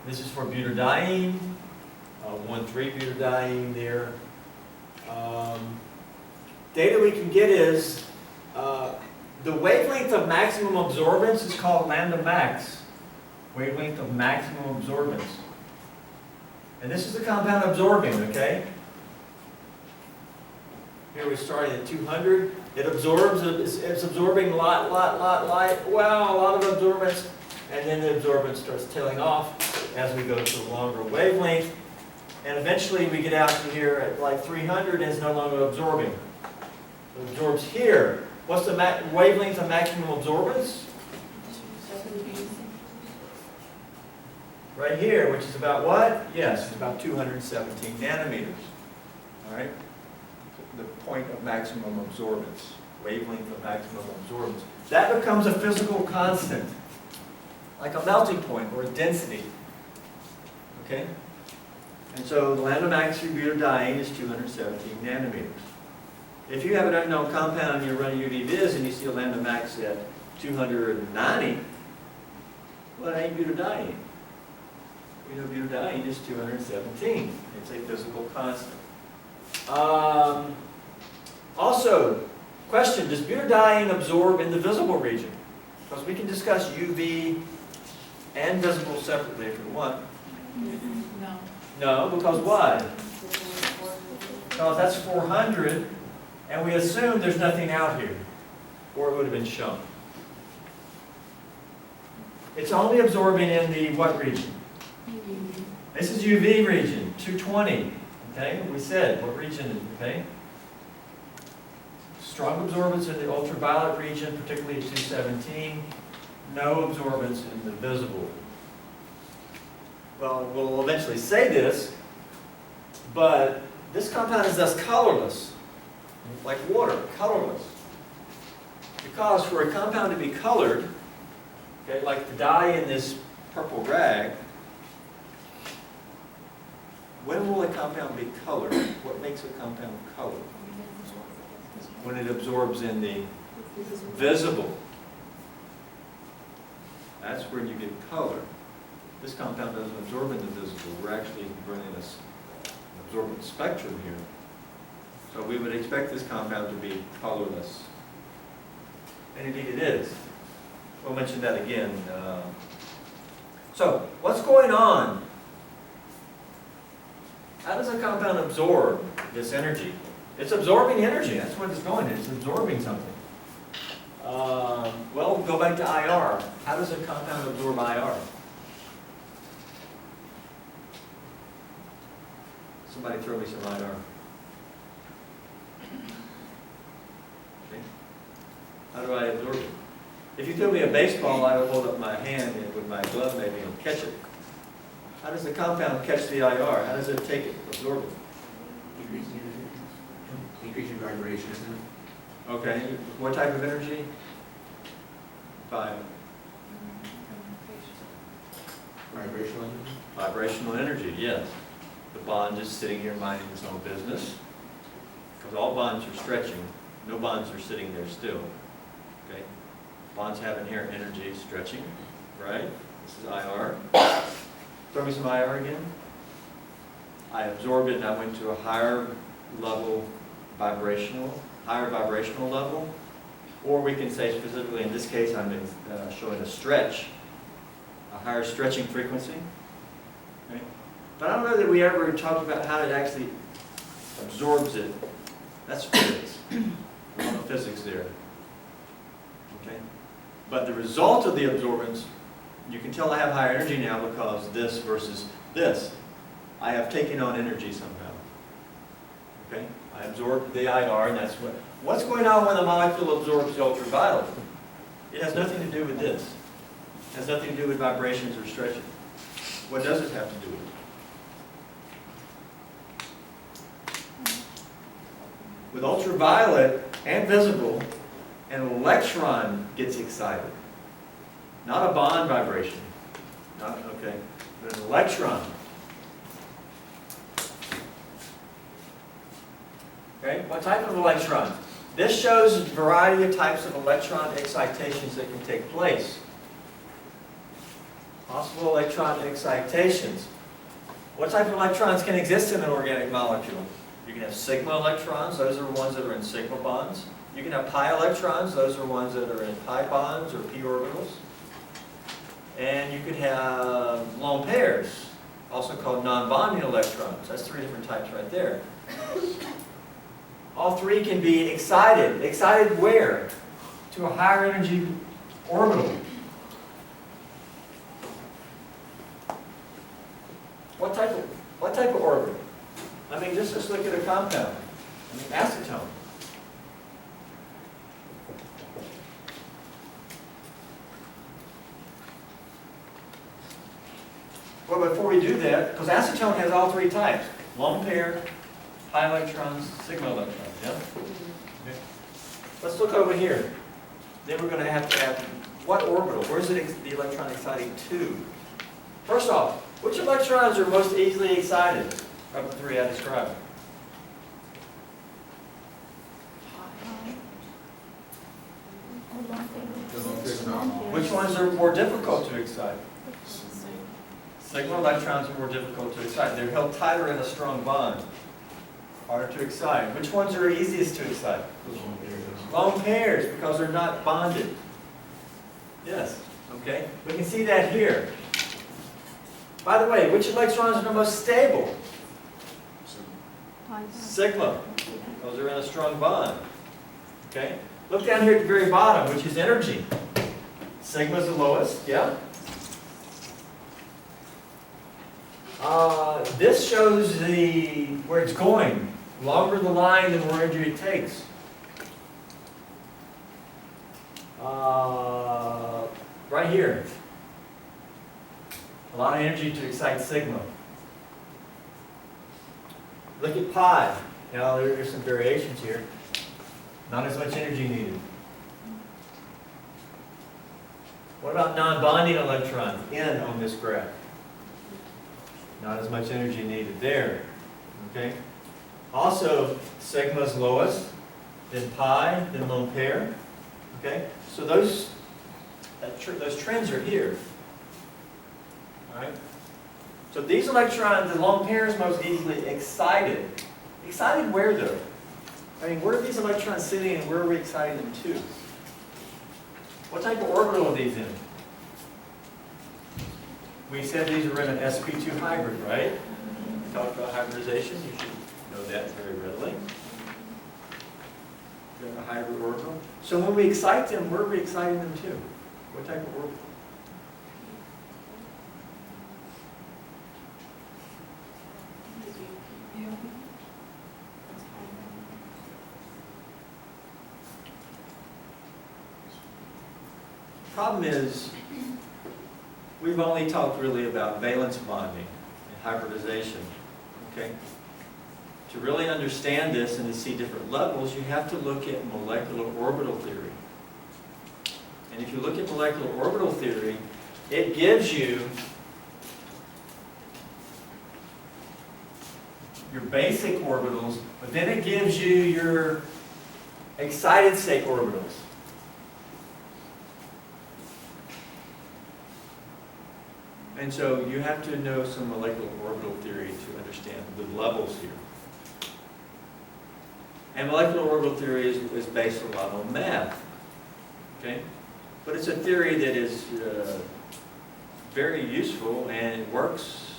This is for butadiene, 1,3 butadiene there. Data we can get is the wavelength of maximum absorbance is called lambda max. Wavelength of maximum absorbance. And this is the compound absorbing, okay? Here we're starting at 200. It absorbs, it's absorbing light. Wow, a lot of absorbance. And then the absorbance starts tailing off as we go to a longer wavelength. And eventually we get out to here at like 300 and it's no longer absorbing. It absorbs here. What's the wavelength of maximum absorbance? Right here, which is about what? Yes, it's about 217 nanometers. All right? The point of maximum absorbance. Wavelength of maximum absorbance. That becomes a physical constant. Like a melting point or a density. Okay? And so the lambda max for butadiene is 217 nanometers. If you have an unknown compound and you're running UV vis and you see a lambda max at 290, well, it ain't butadiene. We know butadiene is 217. It's a physical constant. Also, question, does butadiene absorb in the visible region? Because we can discuss UV and visible separately if we want. No. No, because why? Because that's 400, and we assume there's nothing out here, or it would have been shown. It's only absorbing in the what region? This is UV region, 220. Okay, we said what region is it, okay? Strong absorbance in the ultraviolet region, particularly at 217. No absorbance in the visible. Well, we'll eventually say this, but this compound is thus colorless, like water, colorless. Because for a compound to be colored, okay, like the dye in this purple rag, when will a compound be colored? What makes a compound colored? When it absorbs in the visible. That's where you get color. This compound doesn't absorb in the visible. We're actually running an absorbance spectrum here. So we would expect this compound to be colorless. And indeed it is. We'll mention that again. So what's going on? How does a compound absorb this energy? It's absorbing energy. That's what it's going. It's absorbing something. Well, we'll go back to IR. How does a compound absorb IR? Somebody throw me some IR. Okay. How do I absorb it? If you threw me a baseball, I would hold up my hand and with my glove maybe and catch it. How does the compound catch the IR? How does it take it, absorb it? Increasing vibration, isn't it? Okay. What type of energy? 5. Vibrational energy? Vibrational energy, yes. The bond is sitting here minding its own business. Because all bonds are stretching. No bonds are sitting there still. Okay? Bonds have inherent energy stretching, right? This is IR. Throw me some IR again. I absorbed it and I went to a higher level higher vibrational level. Or we can say specifically in this case I'm showing a stretch, a higher stretching frequency. Okay? But I don't know that we ever talked about how it actually absorbs it. That's physics. No physics there. Okay? But the result of the absorbance, you can tell I have higher energy now because this versus this. I have taken on energy somehow. Okay? I absorbed the IR, and that's what's going on when the molecule absorbs the ultraviolet. It has nothing to do with this. It has nothing to do with vibrations or stretching. What does it have to do with? With ultraviolet and visible an electron gets excited. Not a bond vibration. Not, okay, but an electron. Okay, what type of electron? This shows a variety of types of electron excitations that can take place. Possible electron excitations. What type of electrons can exist in an organic molecule? You can have sigma electrons, those are the ones that are in sigma bonds. You can have pi electrons, those are ones that are in pi bonds or p orbitals. And you could have lone pairs, also called non-bonding electrons. That's 3 different types right there. All 3 can be excited. Excited where? To a higher energy orbital. What type of orbital? I mean, just look at a compound. I mean, acetone. Well, before we do that, because acetone has all 3 types: lone pair, pi electrons, sigma electrons. Yeah. Okay. Let's look over here. Then we're going to have to add what orbital? Where's the electron exciting to? First off, which electrons are most easily excited of the 3 I described? Which ones are more difficult to excite? Sigma electrons are more difficult to excite. They're held tighter in a strong bond. Harder to excite. Which ones are easiest to excite? Lone pairs, because they're not bonded. Yes, okay. We can see that here. By the way, which electrons are the most stable? Sigma, because they're in a strong bond. Okay? Look down here at the very bottom, which is energy. Sigma's the lowest, yeah? This shows where it's going. Longer the line, the more energy it takes. Right here. A lot of energy to excite sigma. Look at pi. Now there's some variations here. Not as much energy needed. What about non-bonding electrons? N on this graph. Not as much energy needed there. Okay. Also, sigma's lowest, then pi, then lone pair. Okay. So those trends are here. All right. So these electrons, the lone pair is most easily excited. Excited where though? I mean, where are these electrons sitting and where are we exciting them to? What type of orbital are these in? We said these are in an sp2 hybrid, right? We talked about hybridization. You should know that very readily. They're in a hybrid orbital. So when we excite them, where are we exciting them to? What type of orbital? Problem is, we've only talked really about valence bonding and hybridization. Okay? To really understand this and to see different levels, you have to look at molecular orbital theory. And if you look at molecular orbital theory, it gives you your basic orbitals, but then it gives you your excited state orbitals. And so you have to know some molecular orbital theory to understand the levels here. And molecular orbital theory is based a lot on math. Okay? But it's a theory that is very useful and it works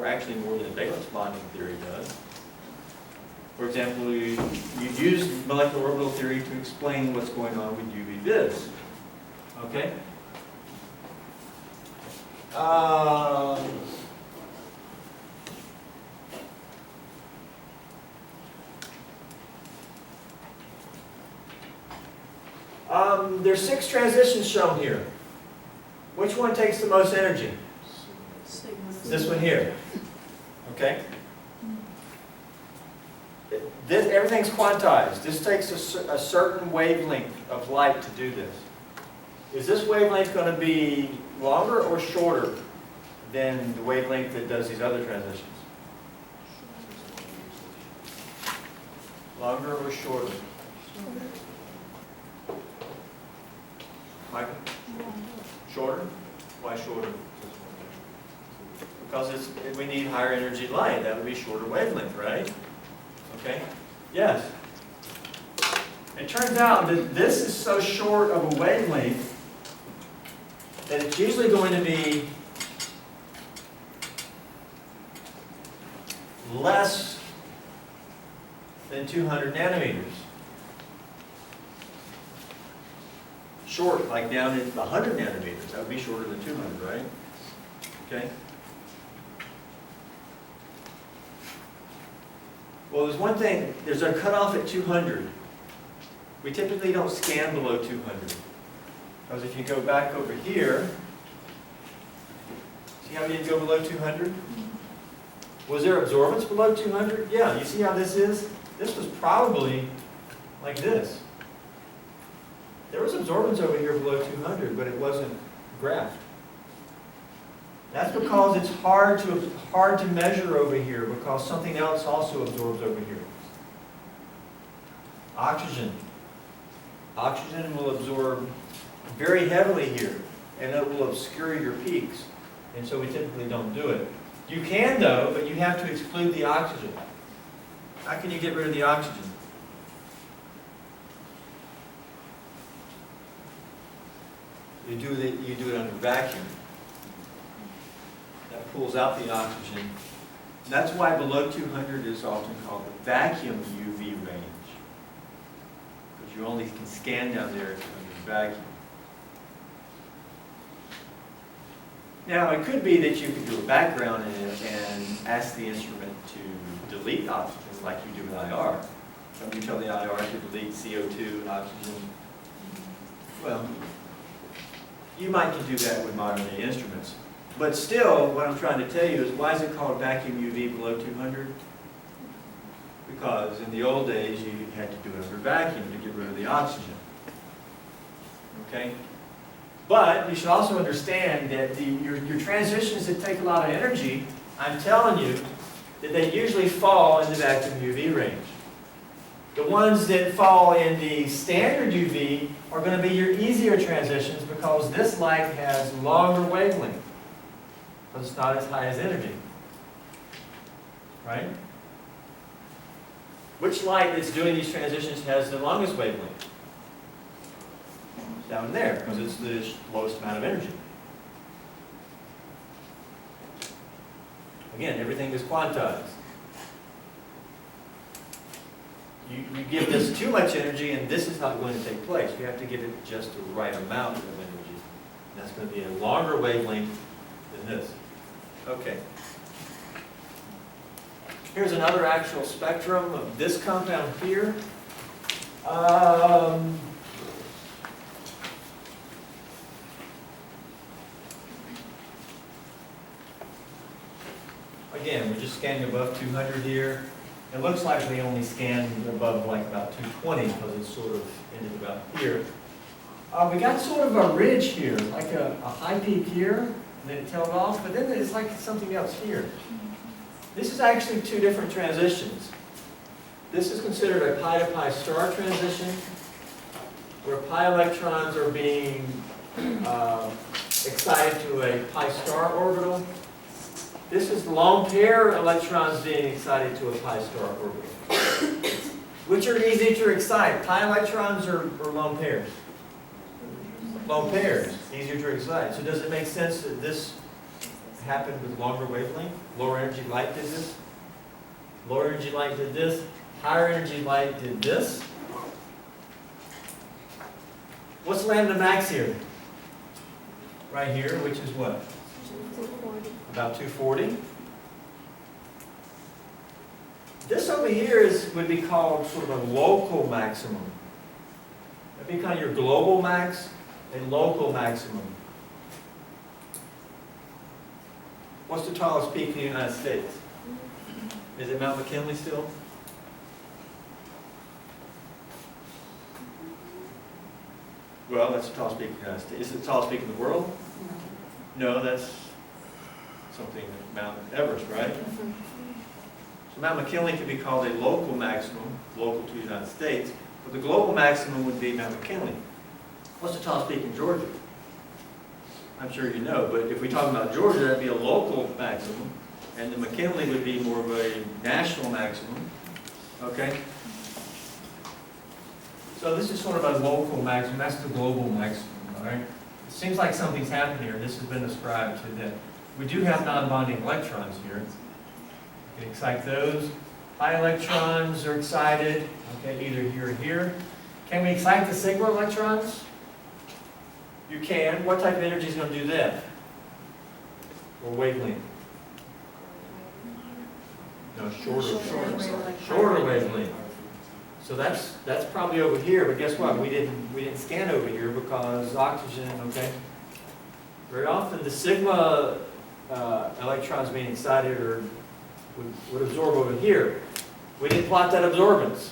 actually more than valence bonding theory does. For example, you use molecular orbital theory to explain what's going on with UV vis. Okay? There's 6 transitions shown here. Which one takes the most energy? This one here. Okay? everything's quantized. This takes a certain wavelength of light to do this. Is this wavelength going to be longer or shorter than the wavelength that does these other transitions? Longer or shorter? Michael? Shorter? Why shorter? Because we need higher energy light. That would be shorter wavelength, right? Okay? Yes? It turns out that this is so short of a wavelength that it's usually going to be less than 200 nanometers. Short, like down in 100 nanometers. That would be shorter than 200, right? Okay? Well, there's one thing. There's a cutoff at 200. We typically don't scan below 200. Because if you go back over here, see how we didn't go below 200? Was there absorbance below 200? Yeah, you see how this is? This was probably like this. There was absorbance over here below 200, but it wasn't graphed. That's because it's hard to measure over here because something else also absorbs over here. Oxygen. Oxygen will absorb very heavily here, and it will obscure your peaks. And so we typically don't do it. You can though, but you have to exclude the oxygen. How can you get rid of the oxygen? You do it under vacuum. That pulls out the oxygen. That's why below 200 is often called the vacuum UV range. Because you only can scan down there under vacuum. Now, it could be that you could do a background in it and ask the instrument to delete oxygen like you do with IR. So you tell the IR to delete CO2, oxygen. Well, you might can do that with modern day instruments. But still, what I'm trying to tell you is why is it called vacuum UV below 200? Because in the old days, you had to do it under vacuum to get rid of the oxygen. Okay? But you should also understand that your transitions that take a lot of energy, I'm telling you that they usually fall in the vacuum UV range. The ones that fall in the standard UV are going to be your easier transitions because this light has longer wavelength. But it's not as high as energy. Right? Which light that's doing these transitions has the longest wavelength? Down there, because it's the lowest amount of energy. Again, everything is quantized. You give this too much energy and this is not going to take place. You have to give it just the right amount of energy. And that's going to be a longer wavelength than this. Okay. Here's another actual spectrum of this compound here. Again, we're just scanning above 200 here. It looks like we only scanned above like about 220 because it's sort of ended about here. We got sort of a ridge here, like a high peak here, and then it tailed off, but then it's like something else here. This is actually two different transitions. This is considered a pi-to-pi star transition, where pi electrons are being excited to a pi star orbital. This is lone pair electrons being excited to a pi star orbital. Which are easy to excite, pi electrons or lone pairs? Lone pairs, easier to excite. So does it make sense that this happened with longer wavelength? Lower energy light did this. Lower energy light did this. Higher energy light did this. What's lambda max here? Right here, which is what? About 240. This over here would be called sort of a local maximum. That'd be kind of your global max, a local maximum. What's the tallest peak in the United States? Is it Mount McKinley still? Well, that's the tallest peak in the United States. Is it the tallest peak in the world? No, that's something, Mount Everest, right? So Mount McKinley can be called a local maximum, local to the United States, but the global maximum would be Mount McKinley. What's the tallest peak in Georgia? I'm sure you know, but if we talk about Georgia, that'd be a local maximum, and the McKinley would be more of a national maximum, okay? So this is sort of a local maximum, that's the global maximum, all right? It seems like something's happened here, this has been ascribed to that. We do have non-bonding electrons here. We can excite those. Pi electrons are excited, okay, either here or here. Can we excite the sigma electrons? You can. What type of energy is going to do that? Or wavelength? No, shorter wavelength. So that's probably over here, but guess what? We didn't scan over here because oxygen, okay? Very often the sigma electrons being excited or would absorb over here. We didn't plot that absorbance.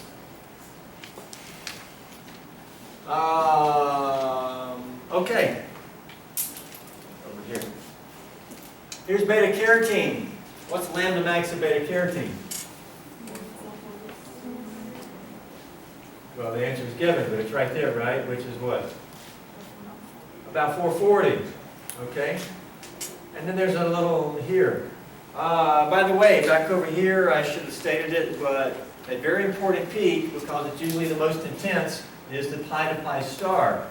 Okay. Over here. Here's beta-carotene. What's lambda max of beta-carotene? Well, the answer is given, but it's right there, right? Which is what? About 440. Okay? And then there's a little here. By the way, back over here, I should have stated it, but a very important peak, because it's usually the most intense, is the pi to pi star,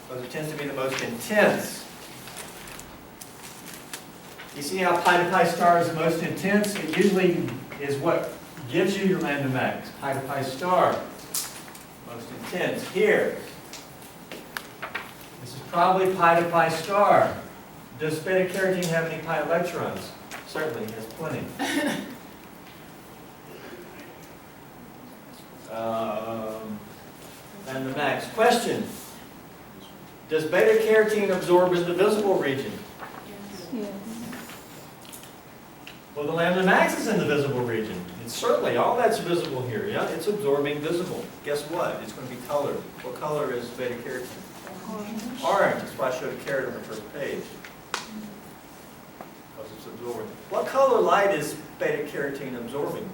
because it tends to be the most intense. You see how pi to pi star is the most intense? It usually is what gives you your lambda max. Pi to pi star, most intense. Here, this is probably pi to pi star. Does beta-carotene have any pi electrons? Certainly, it has plenty. And the max. Question. Does beta-carotene absorb in the visible region? Yes. Well, the lambda max is in the visible region. It's certainly, all that's visible here, yeah? It's absorbing visible. Guess what? It's going to be colored. What color is beta-carotene? Orange. That's why I showed a carrot on the first page. Because it's absorbing. What color light is beta-carotene absorbing?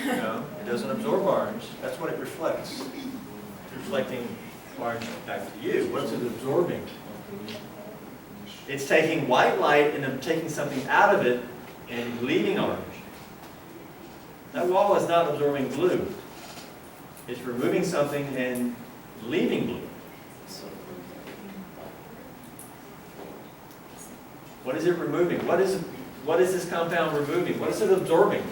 No, it doesn't absorb orange. That's what it reflects. It's reflecting orange back to you. What's it absorbing? It's taking white light and taking something out of it and leaving orange. That wall is not absorbing blue. It's removing something and leaving blue. What is it removing? What is this compound removing? What is it absorbing?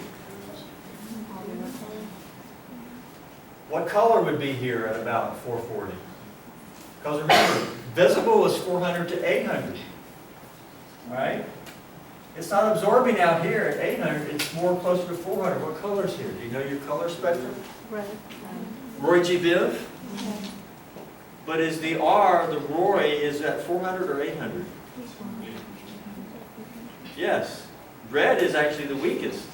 What color would be here at about 440? Because remember, visible is 400 to 800. All right? It's not absorbing out here at 800. It's more closer to 400. What color is here? Do you know your color spectrum? Red. Roy G. Biv? But is the R, the Roy, is at 400 or 800? Yes. Red is actually the weakest.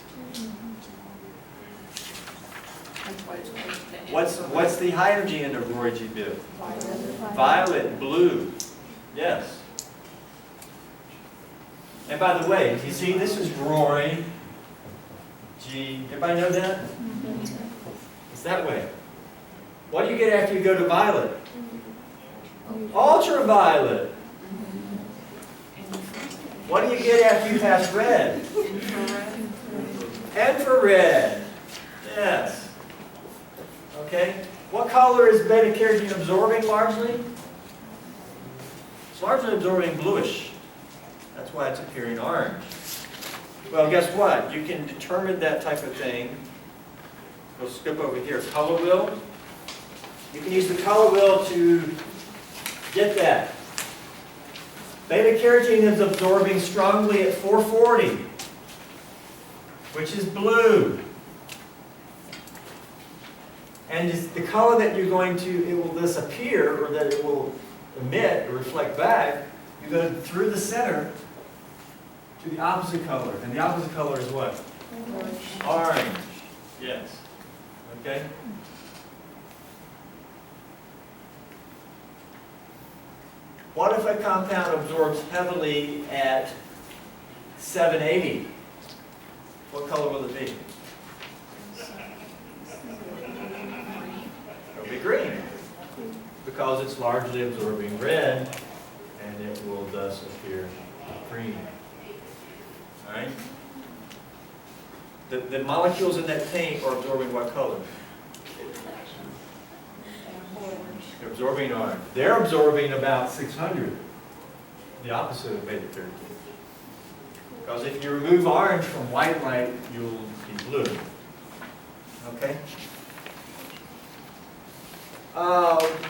What's the high energy end of Roy G. Biv? Violet, blue. Yes. And by the way, you see, this is Roy G. Everybody know that? It's that way. What do you get after you go to violet? Ultraviolet. What do you get after you pass red? Infrared. Yes. Okay. What color is beta-carotene absorbing largely? It's largely absorbing bluish. That's why it's appearing orange. Well, guess what? You can determine that type of thing. We'll skip over here. Color wheel. You can use the color wheel to get that. Beta-carotene is absorbing strongly at 440, which is blue. And the color that you're going to, it will disappear, or that it will emit or reflect back, you go through the center to the opposite color. And the opposite color is what? Orange. Yes. Okay? What if a compound absorbs heavily at 780? What color will it be? It'll be green, because it's largely absorbing red, and it will thus appear green. All right? The molecules in that paint are absorbing what color? They're absorbing orange. They're absorbing about 600, the opposite of beta-carotene. Because if you remove orange from white light, you'll be blue. Okay?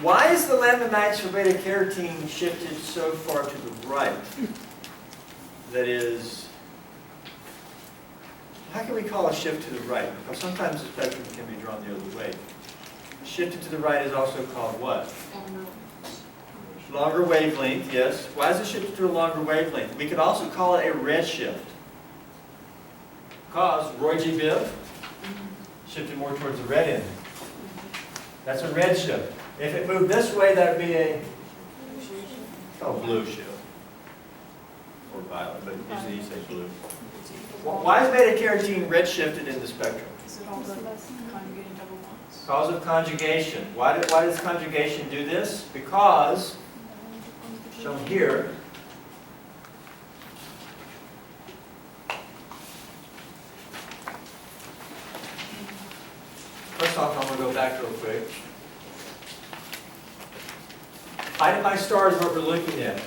Why is the lambda max for beta-carotene shifted so far to the right? That is, how can we call a shift to the right? Because sometimes the spectrum can be drawn the other way. Shifted to the right is also called what? Longer wavelength, yes. Why is it shifted to a longer wavelength? We could also call it a red shift. Because Roy G. Biv shifted more towards the red end. That's a red shift. If it moved this way, that would be a blue shift. Or violet, but usually you say blue. Why is beta-carotene red shifted in the spectrum? Is it all the conjugating double bonds? Because of conjugation. Why does conjugation do this? Because, shown here, first off, I'm going to go back real quick. Pi to pi star is what we're looking at.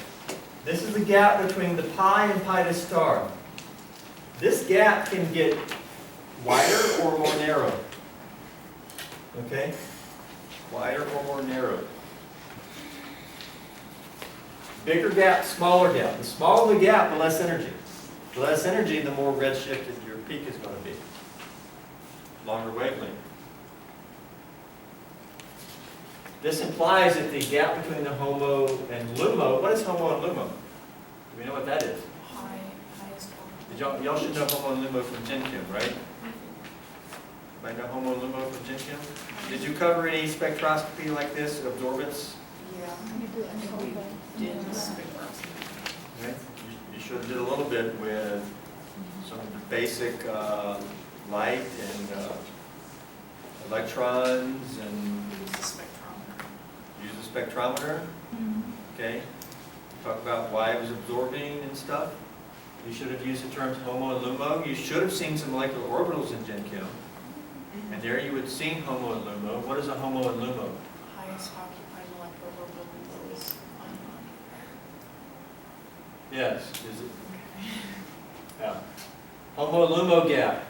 This is the gap between the pi and pi to star. This gap can get wider or more narrow. Okay? Wider or more narrow. Bigger gap, smaller gap. The smaller the gap, the less energy. The less energy, the more redshifted your peak is going to be. Longer wavelength. This implies that the gap between the HOMO and LUMO, what is HOMO and LUMO? Do we know what that is? Highest Y'all should know HOMO and LUMO from Gen Chem, right? Anybody know HOMO and LUMO from Gen Chem? Did you cover any spectroscopy like this, absorbance? Yeah. We did spectroscopy. Okay. You should have did a little bit with some basic light and electrons and We used the spectrometer. use the spectrometer. Okay. Talk about why it was absorbing and stuff. You should have used the terms HOMO and LUMO. You should have seen some molecular orbitals in Gen Chem. And there you would see HOMO and LUMO. What is a HOMO and LUMO? Highest occupied molecular orbital and lowest unoccupied. Yes. Is it? Yeah. HOMO and LUMO gap.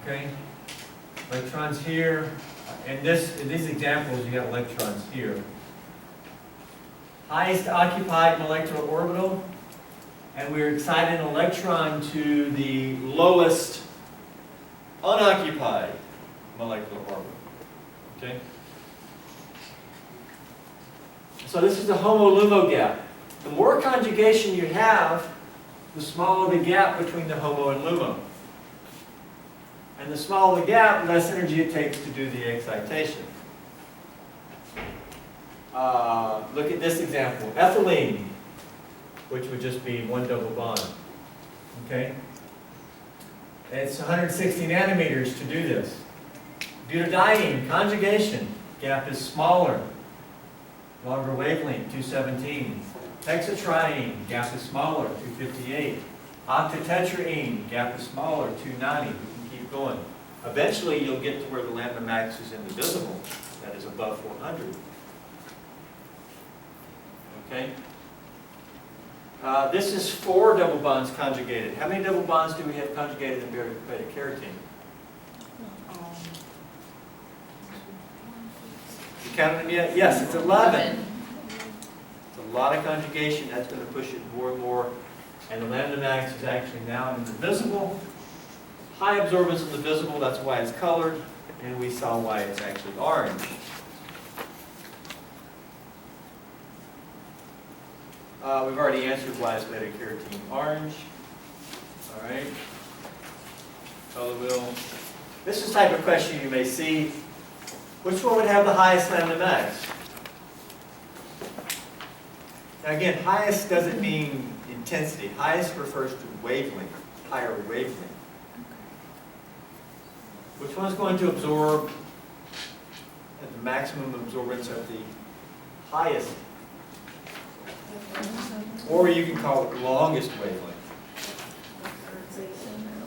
Okay. Electrons here. In these examples, you got electrons here. Highest occupied molecular orbital. And we're exciting an electron to the lowest unoccupied molecular orbital. Okay? So this is the HOMO-LUMO gap. The more conjugation you have, the smaller the gap between the HOMO and LUMO. And the smaller the gap, the less energy it takes to do the excitation. Look at this example. Ethylene, which would just be one double bond. Okay? It's 160 nanometers to do this. Butadiene, conjugation, gap is smaller. Longer wavelength, 217. Hexatriene, gap is smaller, 258. Octatetraene, gap is smaller, 290. We can keep going. Eventually, you'll get to where the lambda max is indivisible. That is above 400. Okay? This is 4 double bonds conjugated. How many double bonds do we have conjugated in beta-carotene? You counted them yet? Yes, it's 11. It's a lot of conjugation. That's going to push it more and more. And the lambda max is actually now indivisible. High absorbance in the visible, that's why it's colored. And we saw why it's actually orange. We've already answered why is beta-carotene orange. All right. Color wheel. This is the type of question you may see. Which one would have the highest lambda max? Again, highest doesn't mean intensity. Highest refers to wavelength, higher wavelength. Which one's going to absorb at the maximum absorbance at the highest? Or you can call it longest wavelength.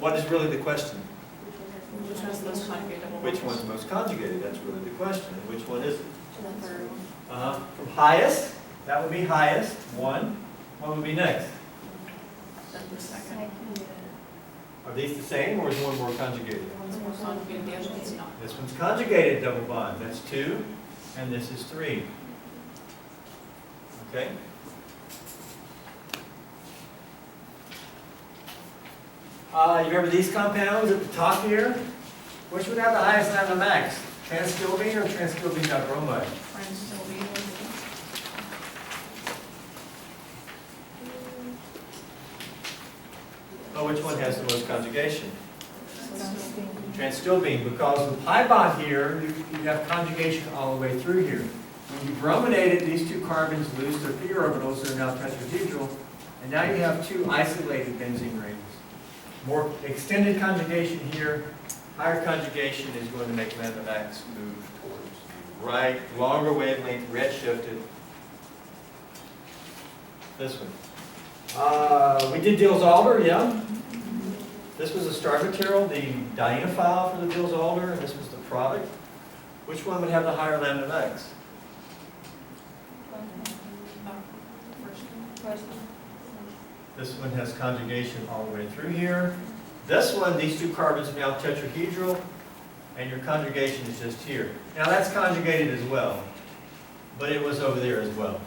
What is really the question? Which one's the most conjugated? Which one's most conjugated? That's really the question. And which one is it? The third. From highest, that would be highest, one. What would be next? Then the second. Are these the same, or is one more conjugated? One's more conjugated, the other one's not. This one's conjugated double bond. That's 2, and this is 3. Okay? You remember these compounds at the top here? Which would have the highest lambda max? Transtylbene or transtylbene-bromide? Friends still be with Oh, which one has the most conjugation? you. Transtylbene, because the pi bond here, you have conjugation all the way through here. When you brominate it, these two carbons lose their p orbitals, they're now tetrahedral, and now you have 2 isolated benzene rings. More extended conjugation here, higher conjugation is going to make lambda max move towards the right, longer wavelength, redshifted. This one. We did Diels-Alder, yeah? This was the start material, the dienophile for the Diels-Alder, and this was the product. Which one would have the higher lambda max? This one has conjugation all the way through here. This one, these 2 carbons are now tetrahedral, and your conjugation is just here. Now that's conjugated as well, but it was over there as well.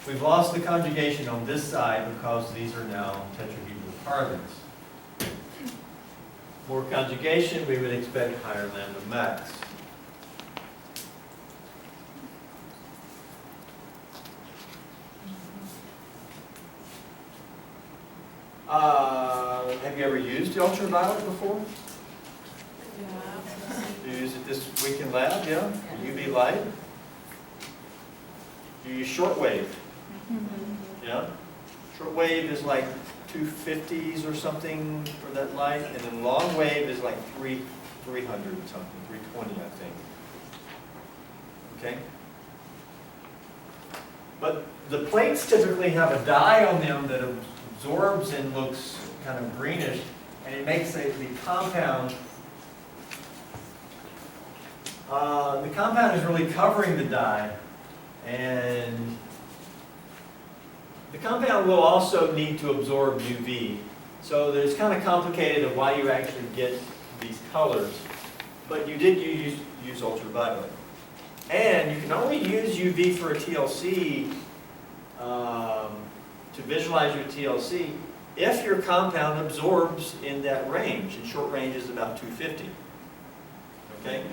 We've lost the conjugation on this side because these are now tetrahedral carbons. More conjugation, we would expect higher lambda max. Have you ever used ultraviolet before? Yeah. You use it this week in lab, yeah? UV light? You use shortwave, yeah? Shortwave is like 250s or something for that light, and then long wave is like 300 something, 320 I think. Okay? But the plates typically have a dye on them that absorbs and looks kind of greenish, and it makes the compound is really covering the dye, and the compound will also need to absorb UV. So it's kind of complicated of why you actually get these colors, but you did use ultraviolet. And you can only use UV for a TLC to visualize your TLC if your compound absorbs in that range, and short range is about 250. Okay?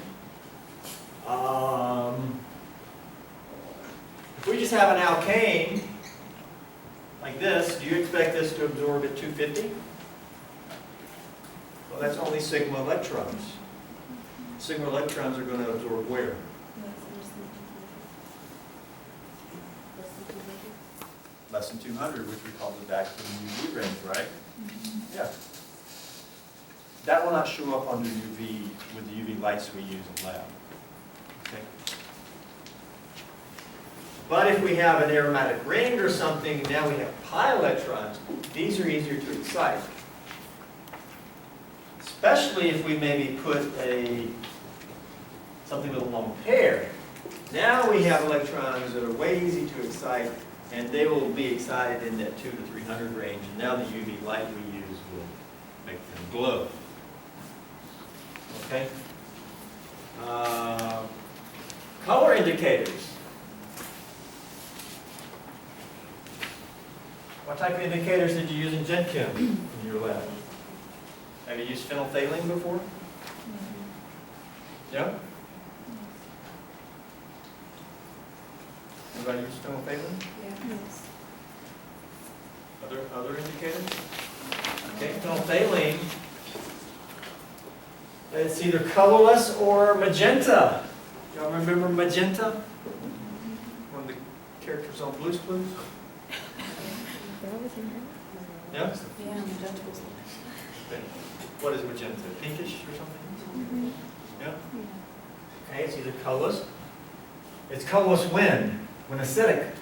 If we just have an alkane like this, do you expect this to absorb at 250? Well, that's only sigma electrons. Sigma electrons are going to absorb where? Less than 200, which we call the vacuum UV range, right? Yeah. That will not show up under UV with the UV lights we use in lab. Okay. But if we have an aromatic ring or something, now we have pi electrons, these are easier to excite. Especially if we maybe put something with a long pair. Now we have electrons that are way easy to excite, and they will be excited in that 200 to 300 range, and now the UV light we use will make them glow. Okay? Color indicators. What type of indicators did you use in Gen Chem in your lab? Have you used phenolphthalein before? Yeah? Anybody use phenolphthalein? Yes. Other indicators? Okay, phenolphthalein. It's either colorless or magenta. Y'all remember magenta? One of the Characters on Blue's Clues? Yeah? Yeah, magenta was. Okay. What is magenta? Pinkish or something? Yeah? Okay, it's either colorless. It's colorless when acidic.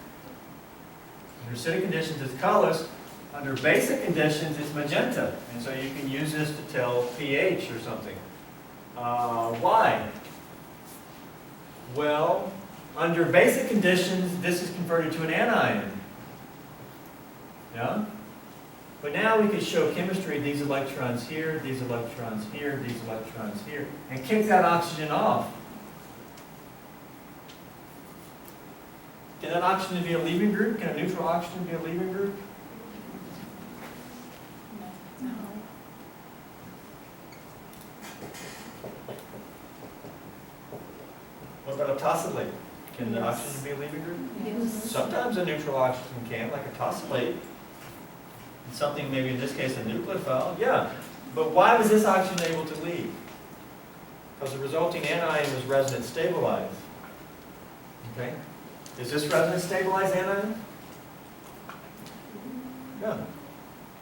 Under acidic conditions, it's colorless. Under basic conditions, it's magenta. And so you can use this to tell pH or something. Why? Well, under basic conditions, this is converted to an anion. Yeah? But now we could show chemistry, these electrons here, these electrons here, these electrons here, and kick that oxygen off. Can that oxygen be a leaving group? Can a neutral oxygen be a leaving group? No. What about a tosylate? Can the Yes. oxygen be a leaving group? Yes. Sometimes a neutral oxygen can, like a tosylate. Something, maybe in this case, a nucleophile. Yeah, but why was this oxygen able to leave? Because the resulting anion was resonance stabilized. Okay? Is this resonance stabilized anion? Yeah,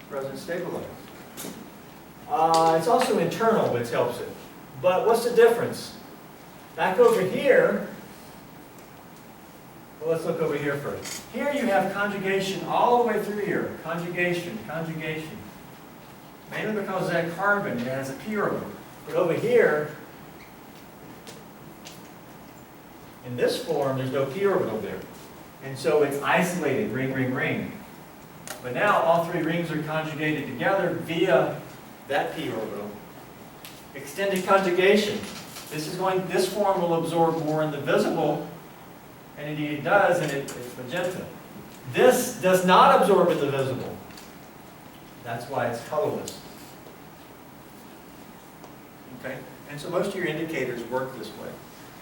resonance stabilized. It's also internal, which helps it. But what's the difference? Back over here, well, let's look over here first. Here you have conjugation all the way through here. Conjugation, conjugation. Mainly because that carbon, it has a p orbital. But over here, in this form, there's no p orbital there. And so it's isolated, ring, ring, ring. But now all three rings are conjugated together via that p orbital. Extended conjugation. This form will absorb more in the visible, and indeed it does, and it's magenta. This does not absorb in the visible. That's why it's colorless. Okay? And so most of your indicators work this way.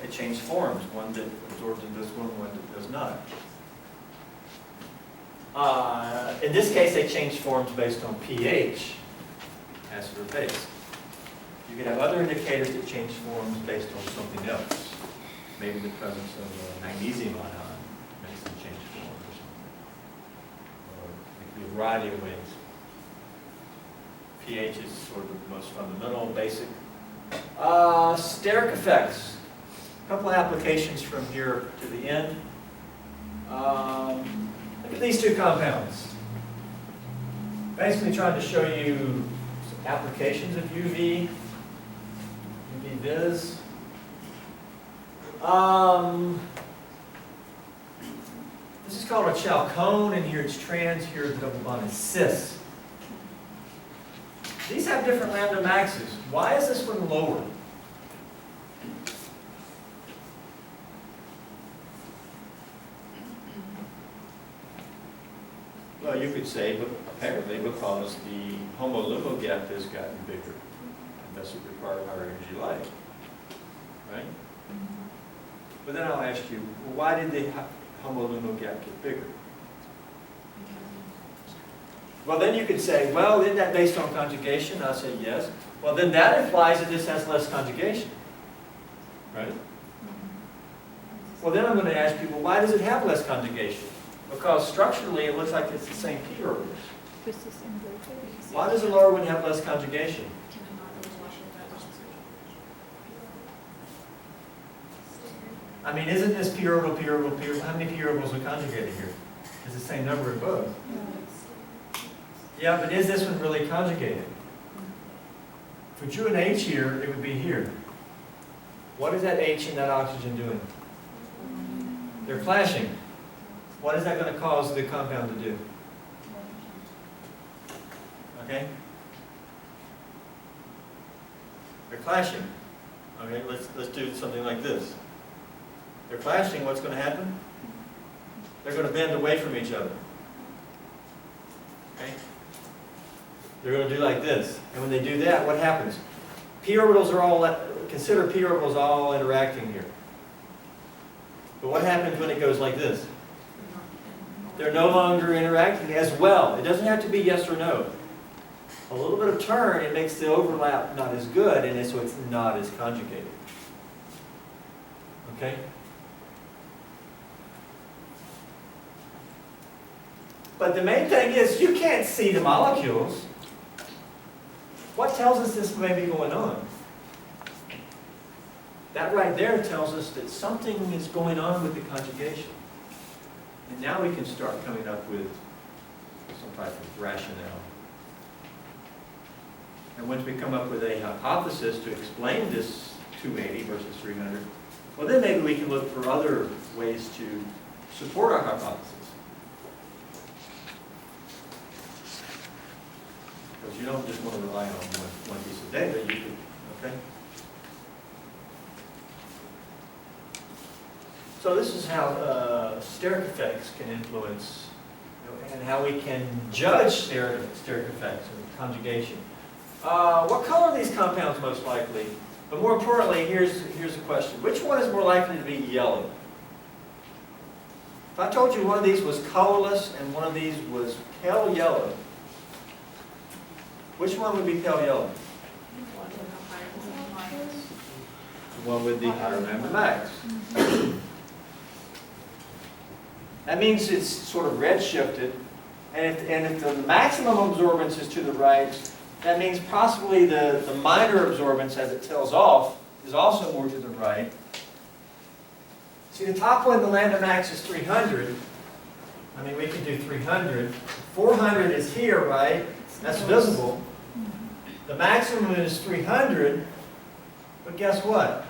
They change forms, one that absorbs invisible and one that does not. In this case, they change forms based on pH, acid or base. You could have other indicators that change forms based on something else. Maybe the presence of a magnesium ion makes them change form or something. Or it could be a variety of ways. pH is sort of the most fundamental, basic. Steric effects. A couple of applications from here to the end. Look at these two compounds. Basically trying to show you some applications of UV vis. This is called a chalcone, and here it's trans, here the double bond is cis. These have different lambda maxes. Why is this one lower? Well, you could say, but apparently because the homo-lumo gap has gotten bigger, and thus it requires higher energy light, right? But then I'll ask you, well, why did the homo-lumo gap get bigger? Well, then you could say, well, isn't that based on conjugation? I'll say yes. Well, then that implies that this has less conjugation, right? Well, then I'm going to ask you, well, why does it have less conjugation? Because structurally, it looks like it's the same p orbitals. Why does the lower one have less conjugation? I mean, isn't this p orbital, p orbital, p orbital? How many p orbitals are conjugated here? It's the same number in both. Yeah, but is this one really conjugated? If we drew an H here, it would be here. What is that H and that oxygen doing? They're clashing. What is that going to cause the compound to do? Okay? They're clashing. Okay, let's do something like this. They're clashing, what's going to happen? They're going to bend away from each other. Okay? They're going to do like this. And when they do that, what happens? P orbitals are all, consider P orbitals all interacting here. But what happens when it goes like this? They're no longer interacting as well. It doesn't have to be yes or no. A little bit of turn, it makes the overlap not as good, and so it's not as conjugated. Okay? But the main thing is, you can't see the molecules. What tells us this may be going on? That right there tells us that something is going on with the conjugation. And now we can start coming up with some type of rationale. And once we come up with a hypothesis to explain this 280 versus 300, well then maybe we can look for other ways to support our hypothesis. Because you don't just want to rely on one piece of data, you could, okay? So this is how steric effects can influence, and how we can judge steric effects and conjugation. What color are these compounds most likely? But more importantly, here's a question. Which one is more likely to be yellow? If I told you one of these was colorless and one of these was pale yellow, which one would be pale yellow? The one with the higher Lambda max. That means it's sort of red-shifted, and if the maximum absorbance is to the right, that means possibly the minor absorbance as it tails off is also more to the right. See, the top one, the Lambda max is 300. I mean, we can do 300. 400 is here, right? That's visible. The maximum is 300, but guess what?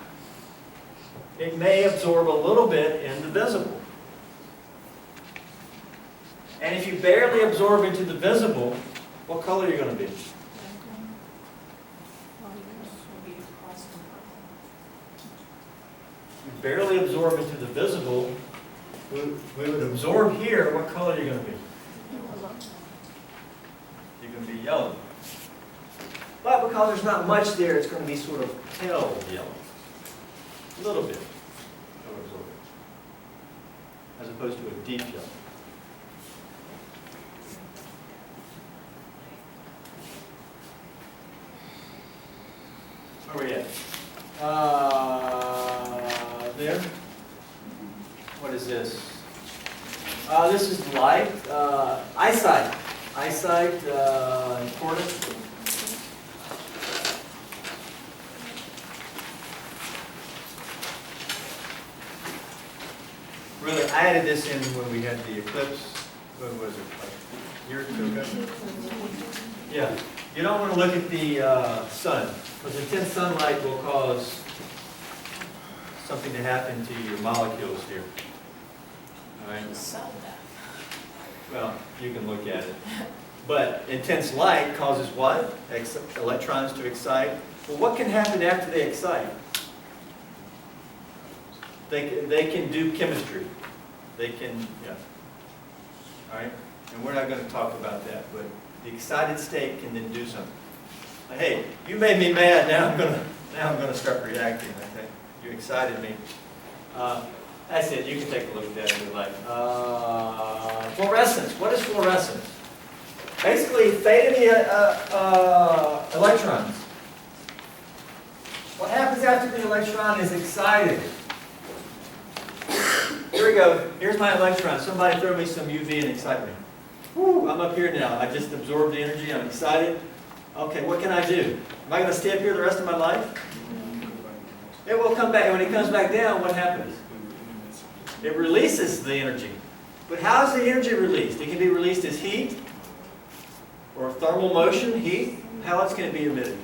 It may absorb a little bit in the visible. And if you barely absorb into the visible, what color are you going to be? You barely absorb into the visible, we would absorb here, what color are you going to be? You're going to be yellow. But because there's not much there, it's going to be sort of pale yellow. A little bit of absorbance, as opposed to a deep yellow. Where are we at? There. What is this? This is light. Eyesight. Eyesight, important. Really, I added this in when we had the eclipse. When was it? Like a year or two ago? Yeah. You don't want to look at the sun, because intense sunlight will cause something to happen to your molecules here. All right? Well, you can look at it. But intense light causes what? Electrons to excite. Well, what can happen after they excite? They can do chemistry. They can, yeah. All right? And we're not going to talk about that, but the excited state can then do something. Hey, you made me mad. Now I'm gonna start reacting. Okay, you excited me. That's it. You can take a look at that if you like. Fluorescence. What is fluorescence? Basically, fading the electrons. What happens after the electron is excited? Here we go. Here's my electron. Somebody throw me some UV and excite me. Woo, I'm up here now. I just absorbed the energy. I'm excited. Okay, what can I do? Am I going to stay up here the rest of my life? It will come back. And when it comes back down, what happens? It releases the energy. But how is the energy released? It can be released as heat or thermal motion, heat. How else can it be emitted?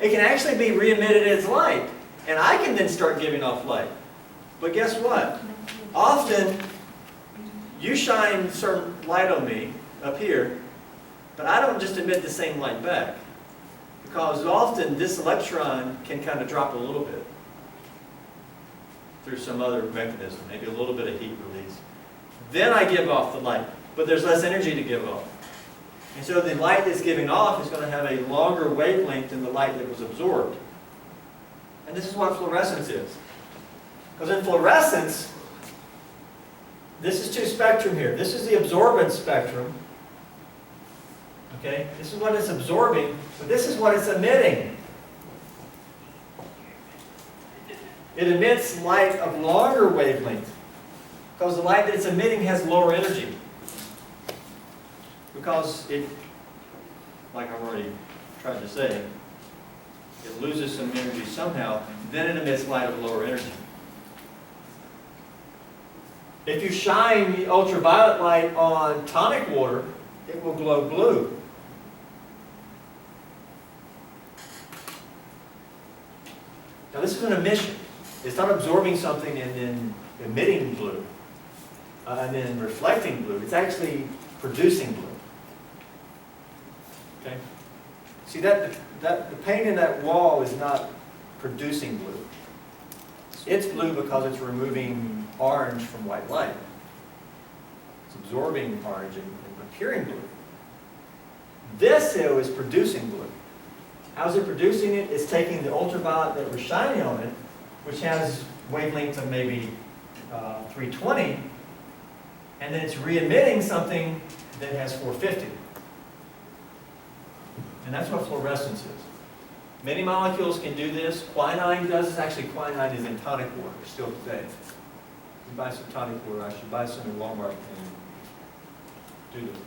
It can actually be re-emitted as light. And I can then start giving off light. But guess what? Often, you shine certain light on me up here, but I don't just emit the same light back. Because often this electron can kind of drop a little bit through some other mechanism, maybe a little bit of heat release. Then I give off the light, but there's less energy to give off. And so the light that's giving off is going to have a longer wavelength than the light that was absorbed. And this is what fluorescence is. Because in fluorescence, this is two spectrum here. This is the absorbance spectrum. Okay? This is what it's absorbing, but this is what it's emitting. It emits light of longer wavelength because the light that it's emitting has lower energy. because it, like I've already tried to say, it loses some energy somehow, then it emits light of lower energy. If you shine the ultraviolet light on tonic water, it will glow blue. Now this is an emission. It's not absorbing something and then emitting blue, and then reflecting blue. It's actually producing blue. Okay? See, the paint in that wall is not producing blue. It's blue because it's removing orange from white light. It's absorbing orange and appearing blue. This hill is producing blue. How's it producing it? It's taking the ultraviolet that was shining on it, which has wavelength of maybe 320, and then it's re-emitting something that has 450. And that's what fluorescence is. Many molecules can do this. Quinine does this. Actually, quinine is in tonic water still today. You buy some tonic water. I should buy some in Walmart and do this.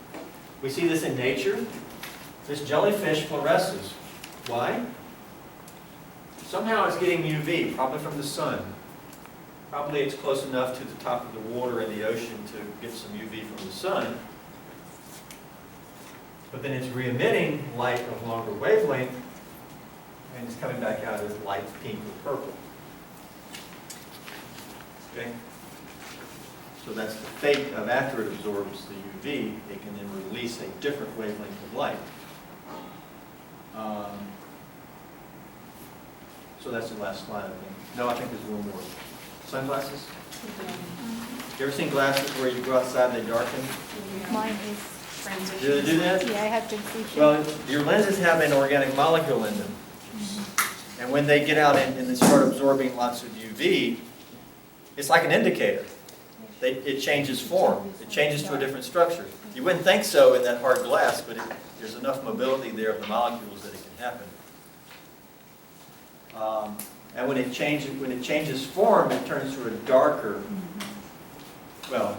We see this in nature. This jellyfish fluoresces. Why? Somehow it's getting UV, probably from the sun. Probably it's close enough to the top of the water in the ocean to get some UV from the sun. But then it's re-emitting light of longer wavelength, and it's coming back out as light pink or purple. Okay? So that's the fate of after it absorbs the UV, it can then release a different wavelength of light. So that's the last slide, I think. No, I think there's one more. Sunglasses? You ever seen glasses where you go outside and they darken? Mine is transition. Do they do that? Yeah, I have to appreciate. Well, your lenses have an organic molecule in them. And when they get out and they start absorbing lots of UV, it's like an indicator. It changes form. It changes to a different structure. You wouldn't think so in that hard glass, but there's enough mobility there of the molecules that it can happen. And when it changes form, it turns to a darker, well,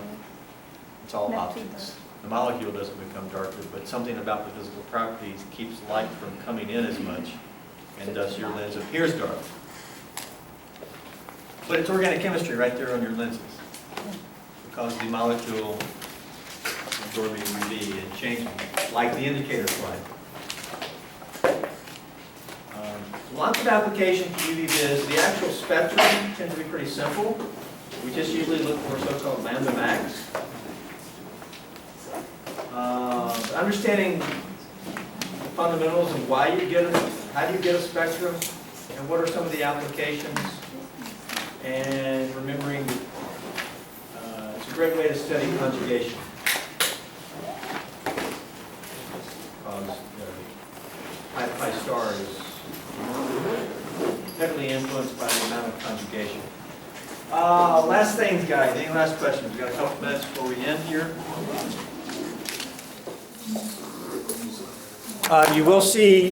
it's all optics. The molecule doesn't become darker, but something about the physical properties keeps light from coming in as much, and thus your lens appears dark. But it's organic chemistry right there on your lenses, because the molecule is absorbing UV and changing, like the indicator slide. Lots of application for UV vis. The actual spectrum tends to be pretty simple. We just usually look for so-called Lambda max. Understanding the fundamentals and why you get it, how do you get a spectrum, and what are some of the applications, and remembering it's a great way to study conjugation. Because pi star is heavily influenced by the amount of conjugation. Last things, guys. Any last questions? We've got a couple minutes before we end here. You will see